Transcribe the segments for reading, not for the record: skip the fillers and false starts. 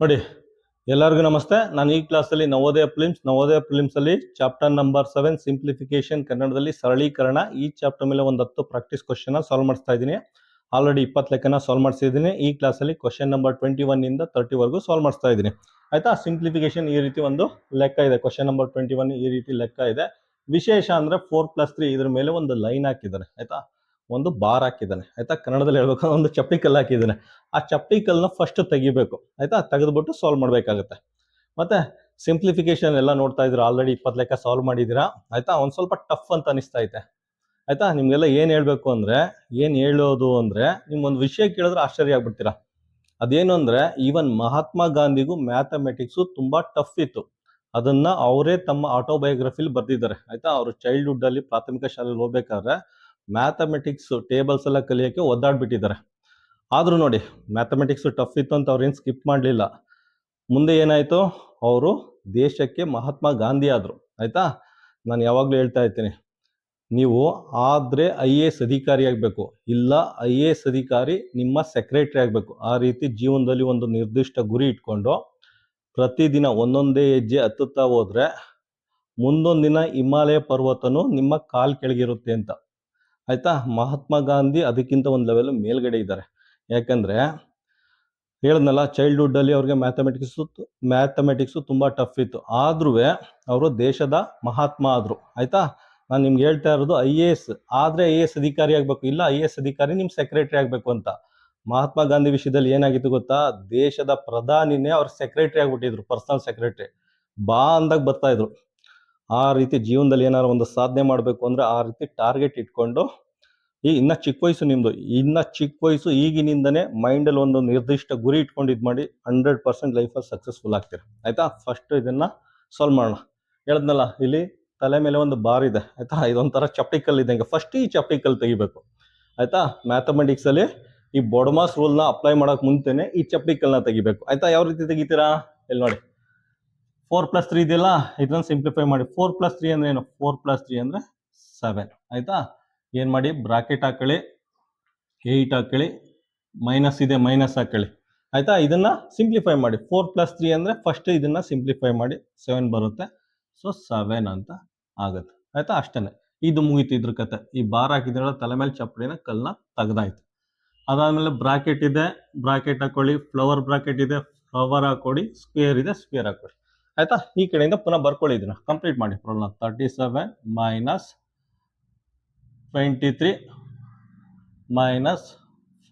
ನೋಡಿ, ಎಲ್ಲರಿಗೂ ನಮಸ್ತೆ. ನಾನು ಈ ಕ್ಲಾಸಲ್ಲಿ ನವೋದಯ ಫಿಲಿಮ್ಸ್ ಅಲ್ಲಿ ಚಾಪ್ಟರ್ ನಂಬರ್ 7 ಸಿಂಪ್ಲಿಫಿಕೇಶನ್ ಕನ್ನಡದಲ್ಲಿ ಸರಳೀಕರಣ ಈ ಚಾಪ್ಟರ್ ಮೇಲೆ ಒಂದು 10 ಪ್ರಾಕ್ಟೀಸ್ ಕ್ವಶನ್ ಸಾಲ್ವ್ ಮಾಡಿಸ್ತಾ ಇದ್ದೀನಿ. ಆಲ್ರೆಡಿ 20 ಲೆಕ್ಕನ ಸಾಲ್ವ್ ಮಾಡಿಸಿದ್ದೀನಿ. ಈ ಕ್ಲಾಸಲ್ಲಿ ಕ್ವಶನ್ ನಂಬರ್ 21 ಇಂದ 30 ವರೆಗೂ ಸಾಲ್ವ್ ಮಾಡಿಸ್ತಾ ಇದ್ದೀನಿ. ಆಯ್ತಾ? ಸಿಂಪ್ಲಿಫಿಕೇಶನ್ ಈ ರೀತಿ ಒಂದು ಲೆಕ್ಕ ಇದೆ. ಕ್ವಶನ್ ನಂಬರ್ 21 ಈ ರೀತಿ ಲೆಕ್ಕ ಇದೆ. ವಿಶೇಷ ಅಂದ್ರೆ 4+3 ಇದ್ರ ಮೇಲೆ ಒಂದು ಲೈನ್ ಹಾಕಿದ್ದಾರೆ. ಆಯ್ತಾ? ಒಂದು ಬಾರ್ ಹಾಕಿದ್ದಾನೆ. ಆಯ್ತಾ? ಕನ್ನಡದಲ್ಲಿ ಹೇಳ್ಬೇಕಂದ್ರೆ ಒಂದು ಚಪ್ಪಡಿ ಕಲ್ಲು ಹಾಕಿದ್ದಾನೆ. ಆ ಚಪ್ಪಡಿ ಕಲ್ಲನ್ನ ಫಸ್ಟ್ ತೆಗಿಬೇಕು. ಆಯ್ತಾ? ತೆಗೆದ್ಬಿಟ್ಟು ಸಾಲ್ವ್ ಮಾಡ್ಬೇಕಾಗುತ್ತೆ. ಮತ್ತೆ ಸಿಂಪ್ಲಿಫಿಕೇಶನ್ ಎಲ್ಲ ನೋಡ್ತಾ ಇದ್ರ, ಆಲ್ರೆಡಿ 20 ಲೆಕ್ಕ ಸಾಲ್ವ್ ಮಾಡಿದಿರಾ. ಆಯ್ತಾ? ಒಂದ್ ಸ್ವಲ್ಪ ಟಫ್ ಅಂತ ಅನಿಸ್ತಾ ಐತೆ. ಆಯ್ತಾ? ನಿಮ್ಗೆಲ್ಲ ಏನ್ ಹೇಳೋದು ಅಂದ್ರೆ ನಿಮ್ಗೊಂದು ವಿಷಯ ಕೇಳಿದ್ರೆ ಆಶ್ಚರ್ಯ ಆಗ್ಬಿಡ್ತೀರಾ. ಅದೇನು ಅಂದ್ರೆ ಈವನ್ ಮಹಾತ್ಮ ಗಾಂಧಿಗೂ ಮ್ಯಾಥಮೆಟಿಕ್ಸ್ ತುಂಬಾ ಟಫ್ ಇತ್ತು. ಅದನ್ನ ಅವರೇ ತಮ್ಮ ಆಟೋಬಯೋಗ್ರಫಿಲಿ ಬರ್ದಿದ್ದಾರೆ. ಆಯ್ತಾ? ಅವರು ಚೈಲ್ಡ್ಹುಡ್ ಅಲ್ಲಿ ಪ್ರಾಥಮಿಕ ಶಾಲೆಯಲ್ಲಿ ಹೋಗ್ಬೇಕಾದ್ರೆ ಮ್ಯಾಥಮೆಟಿಕ್ಸ್ ಟೇಬಲ್ಸ್ ಎಲ್ಲ ಕಲಿಯೋಕೆ ಒದ್ದಾಡ್ಬಿಟ್ಟಿದ್ದಾರೆ. ಆದ್ರೂ ನೋಡಿ, ಮ್ಯಾಥಮೆಟಿಕ್ಸ್ ಟಫ್ ಇತ್ತು ಅಂತ ಅವ್ರೇನು ಸ್ಕಿಪ್ ಮಾಡಲಿಲ್ಲ. ಮುಂದೆ ಏನಾಯ್ತು, ಅವರು ದೇಶಕ್ಕೆ ಮಹಾತ್ಮ ಗಾಂಧಿ ಆದ್ರು. ಆಯ್ತಾ? ನಾನು ಯಾವಾಗ್ಲೂ ಹೇಳ್ತಾ ಇರ್ತೀನಿ, ನೀವು ಆದ್ರೆ IAS ಅಧಿಕಾರಿ ಆಗ್ಬೇಕು, ಇಲ್ಲ IAS ಅಧಿಕಾರಿ ನಿಮ್ಮ ಸೆಕ್ರೆಟರಿ ಆಗ್ಬೇಕು. ಆ ರೀತಿ ಜೀವನದಲ್ಲಿ ಒಂದು ನಿರ್ದಿಷ್ಟ ಗುರಿ ಇಟ್ಕೊಂಡು ಪ್ರತಿದಿನ ಒಂದೊಂದೇ ಹೆಜ್ಜೆ ಹತ್ತುತ್ತಾ ಹೋದ್ರೆ ಮುಂದೊಂದು ದಿನ ಹಿಮಾಲಯ ಪರ್ವತನು ನಿಮ್ಮ ಕಾಲ್ ಕೆಳಗಿರುತ್ತೆ ಅಂತ. ಆಯ್ತಾ? ಮಹಾತ್ಮ ಗಾಂಧಿ ಅದಕ್ಕಿಂತ ಒಂದು ಲೆವೆಲ್ ಮೇಲ್ಗಡೆ ಇದ್ದಾರೆ. ಯಾಕಂದ್ರೆ ಹೇಳದ್ನಲ್ಲ, ಚೈಲ್ಡ್ಹುಡ್ ಅಲ್ಲಿ ಅವ್ರಿಗೆ ಮ್ಯಾಥಮೆಟಿಕ್ಸ್ ತುಂಬಾ ಟಫ್ ಇತ್ತು. ಆದ್ರೂ ಅವರು ದೇಶದ ಮಹಾತ್ಮ ಆದ್ರು. ಆಯ್ತಾ? ನಾನು ನಿಮ್ಗೆ ಹೇಳ್ತಾ ಇರೋದು IAS ಆದ್ರೆ IAS ಅಧಿಕಾರಿ ಆಗ್ಬೇಕು, ಇಲ್ಲ IAS ಅಧಿಕಾರಿ ನಿಮ್ ಸೆಕ್ರೆಟರಿ ಆಗ್ಬೇಕು ಅಂತ. ಮಹಾತ್ಮ ಗಾಂಧಿ ವಿಷಯದಲ್ಲಿ ಏನಾಗಿತ್ತು ಗೊತ್ತಾ, ದೇಶದ ಪ್ರಧಾನಿನೇ ಅವ್ರ ಸೆಕ್ರೆಟರಿ ಆಗ್ಬಿಟ್ಟಿದ್ರು, ಪರ್ಸನಲ್ ಸೆಕ್ರೆಟರಿ. ಬಾ ಅಂದಾಗ ಬರ್ತಾ ಇದ್ರು. ಆ ರೀತಿ ಜೀವನದಲ್ಲಿ ಏನಾದ್ರು ಒಂದು ಸಾಧನೆ ಮಾಡ್ಬೇಕು ಅಂದ್ರೆ ಆ ರೀತಿ ಟಾರ್ಗೆಟ್ ಇಟ್ಕೊಂಡು, ಇನ್ನ ಚಿಕ್ಕ ವಯಸ್ಸು ಈಗಿನಿಂದನೇ ಮೈಂಡ್ ಅಲ್ಲಿ ಒಂದು ನಿರ್ದಿಷ್ಟ ಗುರಿ ಇಟ್ಕೊಂಡು ಇದ್ ಮಾಡಿ 100% ಲೈಫಲ್ಲಿ ಸಕ್ಸಸ್ಫುಲ್ ಆಗ್ತೀರಿ. ಆಯ್ತಾ? ಫಸ್ಟ್ ಇದನ್ನ ಸಾಲ್ವ್ ಮಾಡೋಣ. ಹೇಳದ್ನಲ್ಲ, ಇಲ್ಲಿ ತಲೆ ಮೇಲೆ ಒಂದು ಬಾರ್ ಇದೆ. ಆಯ್ತಾ? ಇದೊಂಥರ ಚಪ್ಪಡಿ ಕಲ್ಲು ಇದ್ದಂಗೆ. ಫಸ್ಟ್ ಈ ಚಪ್ಪಡಿ ಕಲ್ಲು ತೆಗಿಬೇಕು. ಆಯ್ತಾ? ಮ್ಯಾಥಮೆಟಿಕ್ಸ್ ಅಲ್ಲಿ ಈ ಬೊಡಮಾಸ್ ರೂಲ್ ನ ಅಪ್ಲೈ ಮಾಡಕ್ ಮುಂಚೆನೆ ಈ ಚಪ್ಪಡಿ ಕಲ್ಲನ್ನ ತೆಗಿಬೇಕು. ಆಯ್ತಾ? ಯಾವ ರೀತಿ ತೆಗಿತೀರಾ? ಇಲ್ಲಿ ನೋಡಿ, 4+3 ಇದೆಯಲ್ಲ, ಇದನ್ನ ಸಿಂಪ್ಲಿಫೈ ಮಾಡಿ. 4+3 ಅಂದ್ರೆ ಏನು? 4+3 ಅಂದ್ರೆ 7. ಆಯ್ತಾ? ಏನ್ ಮಾಡಿ, ಬ್ರಾಕೆಟ್ ಹಾಕೊಳ್ಳಿ, 8 ಹಾಕೊಳ್ಳಿ, ಮೈನಸ್ ಇದೆ ಮೈನಸ್ ಹಾಕೊಳ್ಳಿ. ಆಯ್ತಾ? ಇದನ್ನ ಸಿಂಪ್ಲಿಫೈ ಮಾಡಿ. 4+3 ಅಂದ್ರೆ ಫಸ್ಟ್ ಇದನ್ನ ಸಿಂಪ್ಲಿಫೈ ಮಾಡಿ 7 ಬರುತ್ತೆ. ಸೊ 7 ಅಂತ ಆಗುತ್ತೆ. ಆಯ್ತಾ? ಅಷ್ಟೇನೆ, ಇದು ಮುಗೀತು ಇದ್ರ ಕತೆ. ಈ ಬಾರ್ ಹಾಕಿದ್ರಲ್ಲ ತಲೆ ಮೇಲೆ ಚಪ್ಪಡಿನ ಕಲ್ಲನ್ನ ತೆಗ್ದಾಯ್ತು. ಅದಾದ್ಮೇಲೆ ಬ್ರಾಕೆಟ್ ಇದೆ, ಬ್ರಾಕೆಟ್ ಹಾಕೊಳ್ಳಿ, ಫ್ಲವರ್ ಬ್ರಾಕೆಟ್ ಇದೆ, ಫ್ಲವರ್ ಹಾಕೊಳ್ಳಿ, ಸ್ಕ್ವೇರ್ ಇದೆ, ಸ್ಕ್ವೇರ್ ಹಾಕೊಳ್ಳಿ. ಆಯ್ತಾ? ಈ ಕಡೆಯಿಂದ ಪುನಃ ಬರ್ಕೊಳ್ಳಿ, ಇದನ್ನ ಕಂಪ್ಲೀಟ್ ಮಾಡಿ ಪ್ರಾಬ್ಲಮ್. 37 minus 23 minus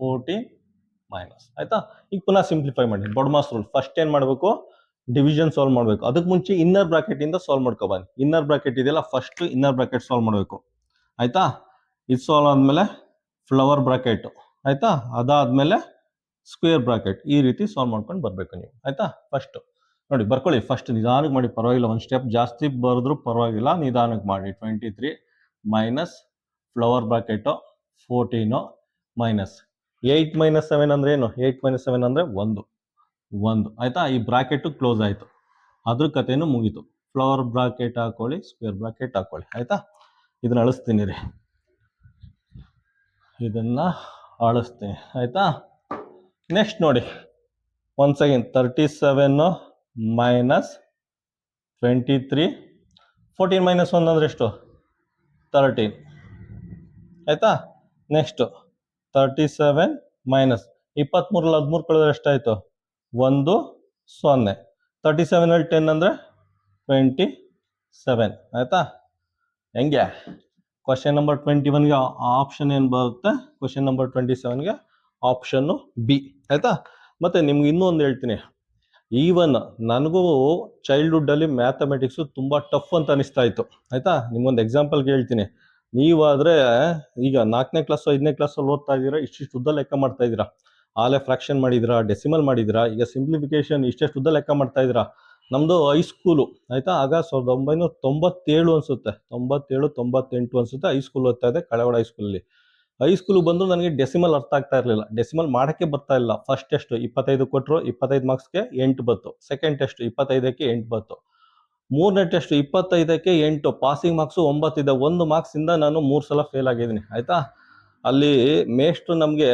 14 minus. ಆಯ್ತಾ? ಈಗ ಪುನಃ ಸಿಂಪ್ಲಿಫೈ ಮಾಡಿ. ಬೊಡಮಾಸ್ ರೂಲ್. ಫಸ್ಟ್ ಏನ್ ಮಾಡ್ಬೇಕು, ಡಿವಿಷನ್ ಸಾಲ್ವ್ ಮಾಡ್ಬೇಕು. ಅದಕ್ಕೆ ಮುಂಚೆ ಇನ್ನರ್ ಬ್ರಾಕೆಟ್ ಇಂದ ಸಾಲ್ವ್ ಮಾಡ್ಕೋಬಾನಿ. ಇನ್ನರ್ ಬ್ರಾಕೆಟ್ ಇದೆಯಲ್ಲ, ಫಸ್ಟ್ ಇನ್ನರ್ ಬ್ರಾಕೆಟ್ ಸಾಲ್ವ್ ಮಾಡ್ಬೇಕು. ಆಯ್ತಾ? ಇದು ಸಾಲ್ವ್ ಆದ್ಮೇಲೆ ಫ್ಲವರ್ ಬ್ರಾಕೆಟ್. ಆಯ್ತಾ? ಅದಾದ್ಮೇಲೆ ಸ್ಕ್ವೇರ್ ಬ್ರಾಕೆಟ್. ಈ ರೀತಿ ಸಾಲ್ವ್ ಮಾಡ್ಕೊಂಡು ಬರ್ಬೇಕು ನೀವು. ಆಯ್ತಾ? ಫಸ್ಟ್ ನೋಡಿ, ಬರ್ಕೊಳ್ಳಿ. ಫಸ್ಟ್ ನಿಧಾನಕ್ಕೆ ಮಾಡಿ, ಪರವಾಗಿಲ್ಲ. ಒಂದು ಸ್ಟೆಪ್ ಜಾಸ್ತಿ ಬರೆದ್ರು ಪರವಾಗಿಲ್ಲ, ನಿಧಾನಕ್ಕೆ ಮಾಡಿ. 23 minus flower bracket 14 minus 8 minus 7 ಅಂದ್ರೆ ಏನು? 8 ಮೈನಸ್ 7 ಅಂದ್ರೆ 1. ಆಯ್ತಾ? ಈ ಬ್ರಾಕೆಟ್ ಕ್ಲೋಸ್ ಆಯ್ತು, ಅದ್ರ ಕಥೆನೂ ಮುಗೀತು. ಫ್ಲವರ್ ಬ್ರಾಕೆಟ್ ಹಾಕೊಳ್ಳಿ, ಸ್ಕ್ವೇರ್ ಬ್ರಾಕೆಟ್ ಹಾಕೊಳ್ಳಿ. ಆಯ್ತಾ? ಇದನ್ನ ಅಳಿಸ್ತೀನಿ ರೀ, ಇದನ್ನ ಅಳಿಸ್ತೀನಿ. ಆಯ್ತಾ? ನೆಕ್ಸ್ಟ್ ನೋಡಿ, ಒನ್ಸ್ ಅಗೇನ್ 37 ಮೈನಸ್ 23, 14 ಮೈನಸ್ 1 ಅಂದ್ರೆ ಎಷ್ಟು? 13. ಆಯ್ತಾ? ನೆಕ್ಸ್ಟ್ 37 ಮೈನಸ್ 23 13 ಕಳೆದ್ರೆ ಎಷ್ಟಾಯ್ತು? 1 0. 37 ಅಲ್ಲಿ 10 ಅಂದ್ರೆ 27. ಆಯ್ತಾ? ಹೆಂಗೆ? ಕ್ವಶನ್ ನಂಬರ್ 21ಗೆ ಆಪ್ಷನ್ ಏನ್ ಬರುತ್ತೆ? ಕ್ವಶನ್ ನಂಬರ್ 27ಗೆ ಆಪ್ಷನ್ ಬಿ. ಆಯ್ತಾ? ಮತ್ತೆ ನಿಮ್ಗೆ ಇನ್ನೂ ಒಂದು ಹೇಳ್ತೀನಿ, ಈವನ್ ನನಗೂ ಚೈಲ್ಡ್ಹುಡ್ ಅಲ್ಲಿ ಮ್ಯಾಥಮೆಟಿಕ್ಸ್ ತುಂಬಾ ಟಫ್ ಅಂತ ಅನಿಸ್ತಾ ಇತ್ತು. ಆಯ್ತಾ? ನಿಮ್ಗೊಂದು ಎಕ್ಸಾಂಪಲ್ಗೆ ಹೇಳ್ತೀನಿ. ನೀವಾದ್ರೆ ಈಗ 4ನೇ ಕ್ಲಾಸ್ 5ನೇ ಕ್ಲಾಸ್ ಅಲ್ಲಿ ಓದ್ತಾ ಇದ್ದೀರಾ, ಇಷ್ಟಿಷ್ಟು ಉದ್ದ ಲೆಕ್ಕ ಮಾಡ್ತಾ ಇದ್ದೀರಾ. ಆಲೆ ಫ್ರಾಕ್ಷನ್ ಮಾಡಿದಿರಾ, ಡೆಸಿಮಲ್ ಮಾಡಿದಿರಾ, ಈಗ ಸಿಂಪ್ಲಿಫಿಕೇಶನ್ ಇಷ್ಟೆಷ್ಟು ಉದ್ದ ಲೆಕ್ಕ ಮಾಡ್ತಾ ಇದ್ದೀರಾ. ನಮ್ದು ಹೈಸ್ಕೂಲು. ಆಯ್ತಾ? ಆಗ 1997 ಅನ್ಸುತ್ತೆ, 97 98 ಅನ್ಸುತ್ತೆ, ಹೈಸ್ಕೂಲ್ ಓದ್ತಾ ಇದೆ, ಕಳೆವಾಡ ಹೈಸ್ಕೂಲಲ್ಲಿ. ಹೈಸ್ಕೂಲ್ ಬಂದು ನನಗೆ ಡೆಸಿಮಲ್ ಅರ್ಥ ಆಗ್ತಾ ಇರಲಿಲ್ಲ, ಡೆಸಿಮಲ್ ಮಾಡಕ್ಕೆ ಬರ್ತಾ ಇಲ್ಲ. ಫಸ್ಟ್ ಟೆಸ್ಟ್ 25 ಕೊಟ್ಟರು, 25 ಮಾರ್ಕ್ಸ್ಗೆ 8 ಬಂತು. ಸೆಕೆಂಡ್ ಟೆಸ್ಟ್ 25ಕ್ಕೆ 8 ಬಂತು. ಮೂರನೇ ಟೆಸ್ಟ್ 25ಕ್ಕೆ 8, ಪಾಸಿಂಗ್ ಮಾರ್ಕ್ಸ್ 9 ಇದೆ. 1 ಮಾರ್ಕ್ಸ್ ಇಂದ ನಾನು 3 ಸಲ ಫೇಲ್ ಆಗಿದ್ದೀನಿ. ಆಯ್ತಾ? ಅಲ್ಲಿ ಮೇಷ್ಟ್ರು ನಮ್ಗೆ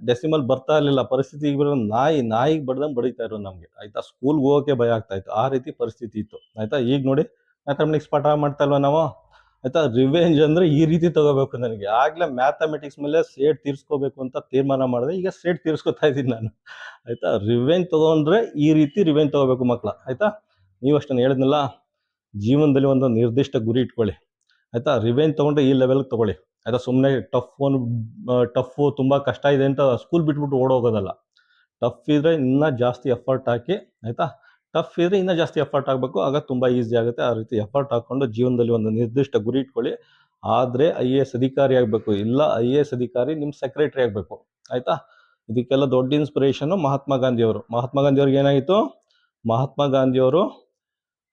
ಡೆಸಿಮಲ್ ಬರ್ತಾ ಇರ್ಲಿಲ್ಲ. ಪರಿಸ್ಥಿತಿ ಈಗ ನಾಯಿಗೆ ಬಡ್ದಂಗ್ ಬಡಿತಾ ಇರೋ ನಮ್ಗೆ, ಆಯ್ತಾ. ಸ್ಕೂಲ್ಗೆ ಹೋಗೋಕೆ ಭಯ ಆಗ್ತಾ ಇತ್ತು, ಆ ರೀತಿ ಪರಿಸ್ಥಿತಿ ಇತ್ತು, ಆಯ್ತಾ. ಈಗ ನೋಡಿ ಮ್ಯಾಥಮೆಟಿಕ್ಸ್ ಪಾಠ ಮಾಡ್ತಾ ಇಲ್ವಾ ನಾವು, ಆಯ್ತಾ. ರಿವೆಂಜ್ ಅಂದ್ರೆ ಈ ರೀತಿ ತಗೋಬೇಕು. ನನಗೆ ಆಗ್ಲೇ ಮ್ಯಾಥಮೆಟಿಕ್ಸ್ ಮೇಲೆ ಸೇಟ್ ತೀರ್ಸ್ಕೋಬೇಕು ಅಂತ ತೀರ್ಮಾನ ಮಾಡಿದೆ, ಈಗ ಸೇಟ್ ತೀರ್ಸ್ಕೊತಾ ಇದ್ದೀನಿ ನಾನು, ಆಯ್ತಾ. ರಿವೆಂಜ್ ತಗೊಂಡ್ರೆ ಈ ರೀತಿ ರಿವೆಂಜ್ ತಗೋಬೇಕು ಮಕ್ಳ, ಆಯ್ತಾ. ನೀವಷ್ಟು ನಾನು ಹೇಳಿದ್ನಲ್ಲ, ಜೀವನದಲ್ಲಿ ಒಂದು ನಿರ್ದಿಷ್ಟ ಗುರಿ ಇಟ್ಕೊಳ್ಳಿ, ಆಯ್ತಾ. ರಿವೆಂಜ್ ತಗೊಂಡ್ರೆ ಈ ಲೆವೆಲ್ ತಗೊಳ್ಳಿ, ಆಯ್ತಾ. ಸುಮ್ಮನೆ ಟಫ್ ತುಂಬಾ ಕಷ್ಟ ಇದೆ ಅಂತ ಸ್ಕೂಲ್ ಬಿಟ್ಬಿಟ್ಟು ಓಡೋಗೋದಲ್ಲ. ಟಫ್ ಇದ್ರೆ ಇನ್ನೂ ಜಾಸ್ತಿ ಎಫರ್ಟ್ ಹಾಕಿ, ಆಯ್ತಾ. ಟಫ್ ಇದ್ರೆ ಇನ್ನೂ ಜಾಸ್ತಿ ಎಫರ್ಟ್ ಹಾಕಬೇಕು, ಆಗ ತುಂಬ ಈಸಿ ಆಗುತ್ತೆ. ಆ ರೀತಿ ಎಫರ್ಟ್ ಹಾಕ್ಕೊಂಡು ಜೀವನದಲ್ಲಿ ಒಂದು ನಿರ್ದಿಷ್ಟ ಗುರಿ ಇಟ್ಕೊಳ್ಳಿ. ಆದರೆ IAS ಅಧಿಕಾರಿ ಆಗಬೇಕು, ಇಲ್ಲ IAS ಅಧಿಕಾರಿ ನಿಮ್ಮ ಸೆಕ್ರೆಟರಿ ಆಗಬೇಕು, ಆಯ್ತಾ. ಇದಕ್ಕೆಲ್ಲ ದೊಡ್ಡ ಇನ್ಸ್ಪಿರೇಷನು ಮಹಾತ್ಮ ಗಾಂಧಿಯವರು. ಮಹಾತ್ಮ ಗಾಂಧಿಯವ್ರಿಗೆ ಏನಾಯಿತು, ಮಹಾತ್ಮ ಗಾಂಧಿಯವರು,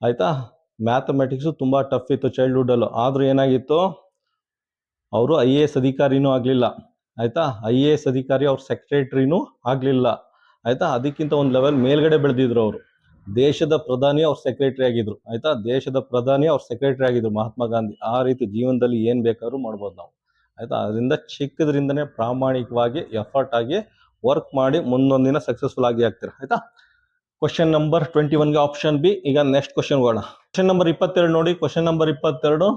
ಆಯ್ತಾ, ಮ್ಯಾಥಮೆಟಿಕ್ಸು ತುಂಬ ಟಫ್ ಇತ್ತು ಚೈಲ್ಡ್ಹುಡ್ಡಲ್ಲೂ, ಆದರೂ ಏನಾಗಿತ್ತು, ಅವರು IAS ಅಧಿಕಾರಿನೂ ಆಗಲಿಲ್ಲ, ಆಯ್ತಾ. IAS ಅಧಿಕಾರಿ ಅವ್ರ ಸೆಕ್ರೆಟರಿನೂ ಆಗಲಿಲ್ಲ, ಆಯ್ತಾ. ಅದಕ್ಕಿಂತ ಒಂದು ಲೆವೆಲ್ ಮೇಲ್ಗಡೆ ಬೆಳೆದಿದ್ರು ಅವರು. ದೇಶದ ಪ್ರಧಾನಿ ಅವ್ರ ಸೆಕ್ರೆಟರಿ ಆಗಿದ್ರು, ಆಯ್ತಾ. ದೇಶದ ಪ್ರಧಾನಿ ಅವ್ರ ಸೆಕ್ರೆಟರಿ ಆಗಿದ್ರು ಮಹಾತ್ಮ ಗಾಂಧಿ. ಆ ರೀತಿ ಜೀವನದಲ್ಲಿ ಏನು ಬೇಕಾದ್ರೂ ಮಾಡ್ಬೋದು ನಾವು, ಆಯ್ತಾ. ಅದರಿಂದ ಚಿಕ್ಕದ್ರಿಂದನೇ ಪ್ರಾಮಾಣಿಕವಾಗಿ ಎಫರ್ಟ್ ಆಗಿ ವರ್ಕ್ ಮಾಡಿ ಮುಂದೊಂದಿನ ಸಕ್ಸಸ್ಫುಲ್ ಆಗಿ ಆಗ್ತೀರಾ, ಆಯ್ತಾ. ಕ್ವಶನ್ ನಂಬರ್ 21ಗೆ ಆಪ್ಷನ್ ಬಿ. ಈಗ ನೆಕ್ಸ್ಟ್ ಕ್ವಶನ್ ಹೋಗೋಣ. ಕ್ವಶನ್ ನಂಬರ್ 22 ನೋಡಿ. ಕ್ವಶನ್ ನಂಬರ್ 22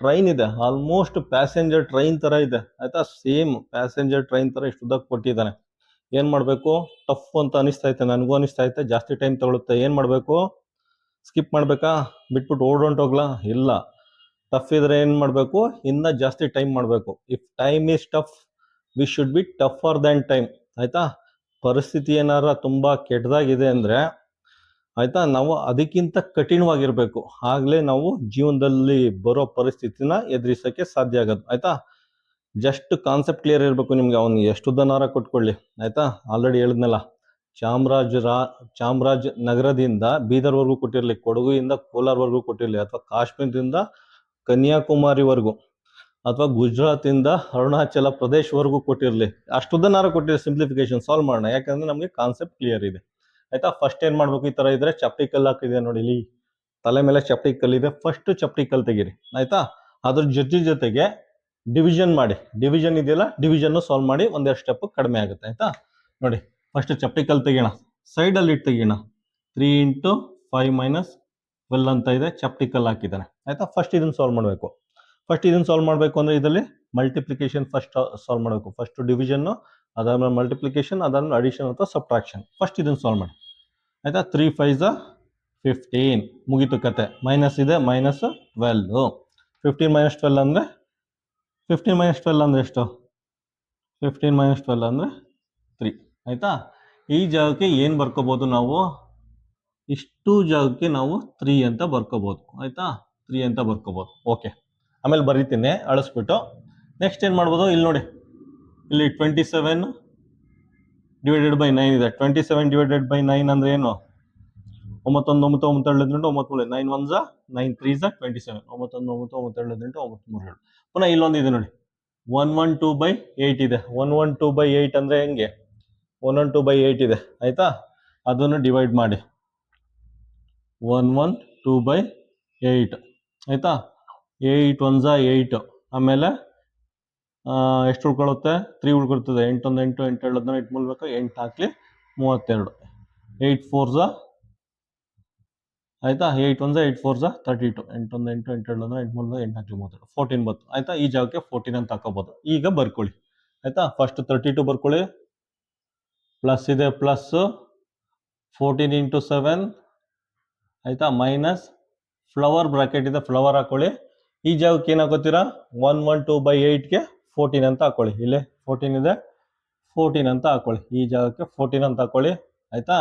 ಟ್ರೈನ್ ಇದೆ, ಆಲ್ಮೋಸ್ಟ್ ಪ್ಯಾಸೆಂಜರ್ ಟ್ರೈನ್ ತರ ಇದೆ, ಆಯ್ತಾ. ಸೇಮ್ ಪ್ಯಾಸೆಂಜರ್ ಟ್ರೈನ್ ತರ ಇಷ್ಟು ಉದ್ದಕ್ಕೆ ಕೊಟ್ಟಿದ್ದಾನೆ. ಏನ್ ಮಾಡ್ಬೇಕು, ಟಫ್ ಅಂತ ಅನಿಸ್ತಾ ಐತೆ, ನನಗೂ ಅನಿಸ್ತಾ ಐತೆ, ಜಾಸ್ತಿ ಟೈಮ್ ತಗೊಳುತ್ತೆ. ಏನ್ ಮಾಡ್ಬೇಕು, ಸ್ಕಿಪ್ ಮಾಡ್ಬೇಕಾ, ಬಿಟ್ಬಿಟ್ಟು ಓಡೊಂಟೋಗ್ಲಾ, ಇಲ್ಲ. ಟಫ್ ಇದ್ರೆ ಏನ್ ಮಾಡ್ಬೇಕು, ಇನ್ನ ಜಾಸ್ತಿ ಟೈಮ್ ಮಾಡ್ಬೇಕು. If time is tough, we should be tougher than time, ಆಯ್ತಾ. ಪರಿಸ್ಥಿತಿ ಏನಾರ ತುಂಬಾ ಕೆಟ್ಟದಾಗಿದೆ ಅಂದ್ರೆ, ಆಯ್ತಾ, ನಾವು ಅದಕ್ಕಿಂತ ಕಠಿಣವಾಗಿರ್ಬೇಕು, ಆಗ್ಲೇ ನಾವು ಜೀವನದಲ್ಲಿ ಬರೋ ಪರಿಸ್ಥಿತಿನ ಎದುರಿಸಕ್ಕೆ ಸಾಧ್ಯ ಆಗೋದು, ಆಯ್ತಾ. ಜಸ್ಟ್ ಕಾನ್ಸೆಪ್ಟ್ ಕ್ಲಿಯರ್ ಇರಬೇಕು ನಿಮ್ಗೆ. ಅವ್ನು ಎಷ್ಟು ದನಾರ ಕೊಟ್ಕೊಳ್ಳಿ, ಆಯ್ತಾ. ಆಲ್ರೆಡಿ ಹೇಳಿದ್ನಲ್ಲ, ಚಾಮರಾಜ ನಗರದಿಂದ ಬೀದರ್ವರೆಗೂ ಕೊಟ್ಟಿರ್ಲಿ, ಕೊಡಗುಯಿಂದ ಕೋಲಾರ್ವರೆಗೂ ಕೊಟ್ಟಿರ್ಲಿ, ಅಥವಾ ಕಾಶ್ಮೀರದಿಂದ ಕನ್ಯಾಕುಮಾರಿವರೆಗೂ, ಅಥವಾ ಗುಜರಾತಿಂದ ಅರುಣಾಚಲ ಪ್ರದೇಶವರೆಗೂ ಕೊಟ್ಟಿರ್ಲಿ, ಅಷ್ಟುದನ್ನಾರ ಕೊಟ್ಟಿರ್ಲಿ. ಸಿಂಪ್ಲಿಫಿಕೇಶನ್ ಸಾಲ್ವ್ ಮಾಡೋಣ, ಯಾಕಂದ್ರೆ ನಮಗೆ ಕಾನ್ಸೆಪ್ಟ್ ಕ್ಲಿಯರ್ ಇದೆ, ಆಯ್ತಾ. ಫಸ್ಟ್ ಏನ್ ಮಾಡ್ಬೇಕು, ಈ ತರ ಇದ್ರೆ ಚಪ್ಟಿ ಕಲ್ಲು ಹಾಕಿದೆ ನೋಡಿ, ಇಲ್ಲಿ ತಲೆ ಮೇಲೆ ಚಪ್ಟಿ ಕಲ್ಲಿದೆ, ಫಸ್ಟ್ ಚಪ್ಟಿ ಕಲ್ಲು ತೆಗೀರಿ, ಆಯ್ತಾ. ಅದ್ರ ಜೊತೆಗೆ ಡಿವಿಷನ್ ಮಾಡಿ, ಡಿವಿಷನ್ ಇದೆಯಲ್ಲ, ಡಿವಿಷನ್ ಸಾಲ್ವ್ ಮಾಡಿ, ಒಂದೆರಡು ಸ್ಟೆಪ್ ಕಡಿಮೆ ಆಗುತ್ತೆ, ಆಯ್ತಾ. ನೋಡಿ, ಫಸ್ಟ್ ಚಪ್ಟಿ ಕಲ್ಲು ತೆಗಿಯೋಣ, ಸೈಡಲ್ಲಿ ಇಟ್ಟು ತೆಗಿಯೋಣ. 3 × 5 - 12 ಅಂತ ಇದೆ, ಚಪ್ಟಿ ಕಲ್ಲು ಹಾಕಿದ್ದಾನೆ, ಆಯ್ತಾ. ಫಸ್ಟ್ ಇದನ್ನ ಸಾಲ್ವ್ ಮಾಡಬೇಕು. ಅಂದ್ರೆ ಇದರಲ್ಲಿ ಮಲ್ಟಿಪ್ಲಿಕೇಶನ್ ಫಸ್ಟ್ ಸಾಲ್ವ್ ಮಾಡಬೇಕು. ಫಸ್ಟ್ ಡಿವಿಷನ್, ಅದಾದ್ಮೇಲೆ ಮಲ್ಟಿಪ್ಲಿಕೇಶನ್, ಅದಾದ್ಮೇಲೆ ಅಡಿಷನ್ ಅಥವಾ ಸಬ್ಟ್ರಾಕ್ಷನ್. ಫಸ್ಟ್ ಇದನ್ನ ಸಾಲ್ವ್ ಮಾಡಿ, ಆಯ್ತಾ. 3 × 5 = 15, ಮುಗೀತು ಕತೆ. ಮೈನಸ್ ಇದೆ, -12. 15 - 12 ಅಂದ್ರೆ 15 - 12 ಅಂದ್ರೆ ಎಷ್ಟು, 15 - 12 ಅಂದ್ರೆ 3, ಆಯ್ತಾ. ಈ ಜಾಗಕ್ಕೆ ಏನು ಬರ್ಕೋಬಹುದು ನಾವು, ಇಷ್ಟು ಜಾಗಕ್ಕೆ ನಾವು 3 ಅಂತ ಬರ್ಕೋಬಹುದು, ಆಯ್ತಾ. 3 ಅಂತ ಬರ್ಕೋಬಹುದು, ಓಕೆ. ಆಮೇಲೆ ಬರೀತೀನಿ ಅಳಿಸ್ಬಿಟ್ಟು. ನೆಕ್ಸ್ಟ್ ಏನು ಮಾಡ್ಬೋದು, ಇಲ್ಲಿ ನೋಡಿ, ಇಲ್ಲಿ 27 / 9 ಇದೆ. 27 / 9 ಅಂದ್ರೆ ಏನು, 9 × 1 = 9, 9 × 9 = 9 × 1 = 9, 3 = 27, 9 × 9 = 9, 9 × 9 = 9, 3 7. ಪುನಃ ಇಲ್ಲೊಂದು ಇದೆ ನೋಡಿ, 112/8 ಇದೆ. 112/8 ಅಂದ್ರೆ ಹೆಂಗೆ, 112/8 ಇದೆ, ಆಯ್ತಾ. ಅದನ್ನು ಡಿವೈಡ್ ಮಾಡಿ, 112/8, ಆಯ್ತಾ. 8 × 1 = 8, ಆಮೇಲೆ ಎಷ್ಟು ಉಳ್ಕೊಳ್ಳುತ್ತೆ, 3 ಉಳ್ಕೊಳ್ತದೆ. 8 × 1 = 8, 8 × 7 = 8 ಮೂಲಕ 8 ಹಾಕ್ಲಿ 32, 8 × 4 = ಆಯ್ತಾ. 8 × 1 = 8 × 4 = 32, 8 × 1 = 8, 8 × 7 = 8 ಮೂಲಕ 8 ಹಾಕ್ಲಿ 32, 14 ಬಂತು, ಆಯ್ತಾ. ಈ ಜಾಗಕ್ಕೆ 14 ಅಂತ ಹಾಕೋಬಹುದು. ಈಗ ಬರ್ಕೊಳ್ಳಿ, ಆಯ್ತಾ. ಫಸ್ಟ್ 32 ಬರ್ಕೊಳ್ಳಿ, ಪ್ಲಸ್ ಇದೆ, ಪ್ಲಸ್ 14 × 7, ಆಯ್ತಾ, ಮೈನಸ್ ಫ್ಲವರ್ ಬ್ರಾಕೆಟ್ ಇದೆ, ಫ್ಲವರ್ ಹಾಕೊಳ್ಳಿ. ಈ ಜಾಗಕ್ಕೆ ಏನು ಹಾಕೋತೀರಾ, 112/8ಗೆ 14 ಅಂತ ಹಾಕೊಳ್ಳಿ. ಇಲ್ಲೇ 14 ಇದೆ, 14 ಅಂತ ಹಾಕೊಳ್ಳಿ. ಈ ಜಾಗಕ್ಕೆ 14 ಅಂತ ಹಾಕೊಳ್ಳಿ, ಆಯ್ತಾ.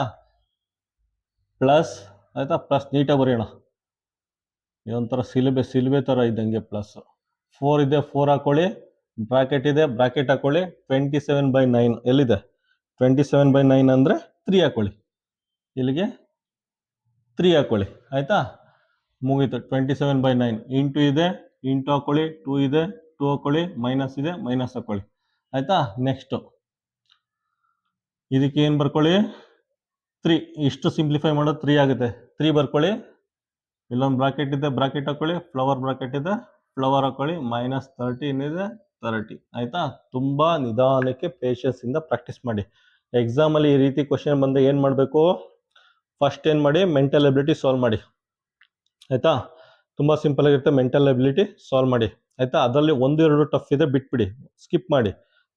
ಪ್ಲಸ್, ಆಯ್ತಾ, ಪ್ಲಸ್ ನೀಟಾಗಿ ಬರೆಯೋಣ, ಇದೊಂಥರ ಸಿಲುಬೆ ತರ ಇದ್ದಂಗೆ. ಪ್ಲಸ್ 4 ಇದೆ, 4 ಹಾಕೊಳ್ಳಿ, ಬ್ರಾಕೆಟ್ ಇದೆ, ಬ್ರಾಕೆಟ್ ಹಾಕೊಳ್ಳಿ. 27/9 ಎಲ್ಲಿದೆ, 27/9 ಅಂದ್ರೆ 3 ಹಾಕೊಳ್ಳಿ, ಇಲ್ಲಿಗೆ 3 ಹಾಕೊಳ್ಳಿ, ಆಯ್ತಾ. ಮುಗೀತು. 27/9 ಇಂಟು ಇದೆ, ಇಂಟು ಹಾಕೊಳ್ಳಿ, 2 ಇದೆ, 2 ಹಾಕೊಳ್ಳಿ, ಮೈನಸ್ ಇದೆ, ಮೈನಸ್ ಹಾಕೊಳ್ಳಿ, ಆಯ್ತಾ. ನೆಕ್ಸ್ಟ್ ಇದಕ್ಕೆ ಏನು ಬರ್ಕೊಳ್ಳಿ, 3. ಇಷ್ಟು ಸಿಂಪ್ಲಿಫೈ ಮಾಡೋದು 3 ಆಗುತ್ತೆ. 3 ಬರ್ಕೊಳ್ಳಿ, ಇಲ್ಲೊಂದು ಬ್ರಾಕೆಟ್ ಇದೆ, ಬ್ರಾಕೆಟ್ ಹಾಕೊಳ್ಳಿ, ಫ್ಲವರ್ ಬ್ರಾಕೆಟ್ ಇದೆ, ಫ್ಲವರ್ ಹಾಕೊಳ್ಳಿ, -13 ಇದೆ, 30 ಆಯ್ತಾ. ತುಂಬಾ ನಿಧಾನಕ್ಕೆ ಪೇಷನ್ಸ್ ಇಂದ ಪ್ರಾಕ್ಟೀಸ್ ಮಾಡಿ. ಎಕ್ಸಾಮ್ ಅಲ್ಲಿ ಈ ರೀತಿ ಕ್ವಶನ್ ಬಂದ್ರೆ ಏನ್ ಮಾಡ್ಬೇಕು, ಫಸ್ಟ್ ಏನ್ ಮಾಡಿ, ಮೆಂಟಲ್ ಎಬಿಲಿಟಿ ಸಾಲ್ವ್ ಮಾಡಿ ಆಯ್ತಾ. ತುಂಬಾ ಸಿಂಪಲ್ ಆಗಿರುತ್ತೆ, ಮೆಂಟಲ್ ಎಬಿಲಿಟಿ ಸಾಲ್ವ್ ಮಾಡಿ ಆಯ್ತಾ. ಅದರಲ್ಲಿ 1-2 ಟಫ್ ಇದೆ, ಬಿಟ್ಬಿಡಿ, ಸ್ಕಿಪ್ ಮಾಡಿ.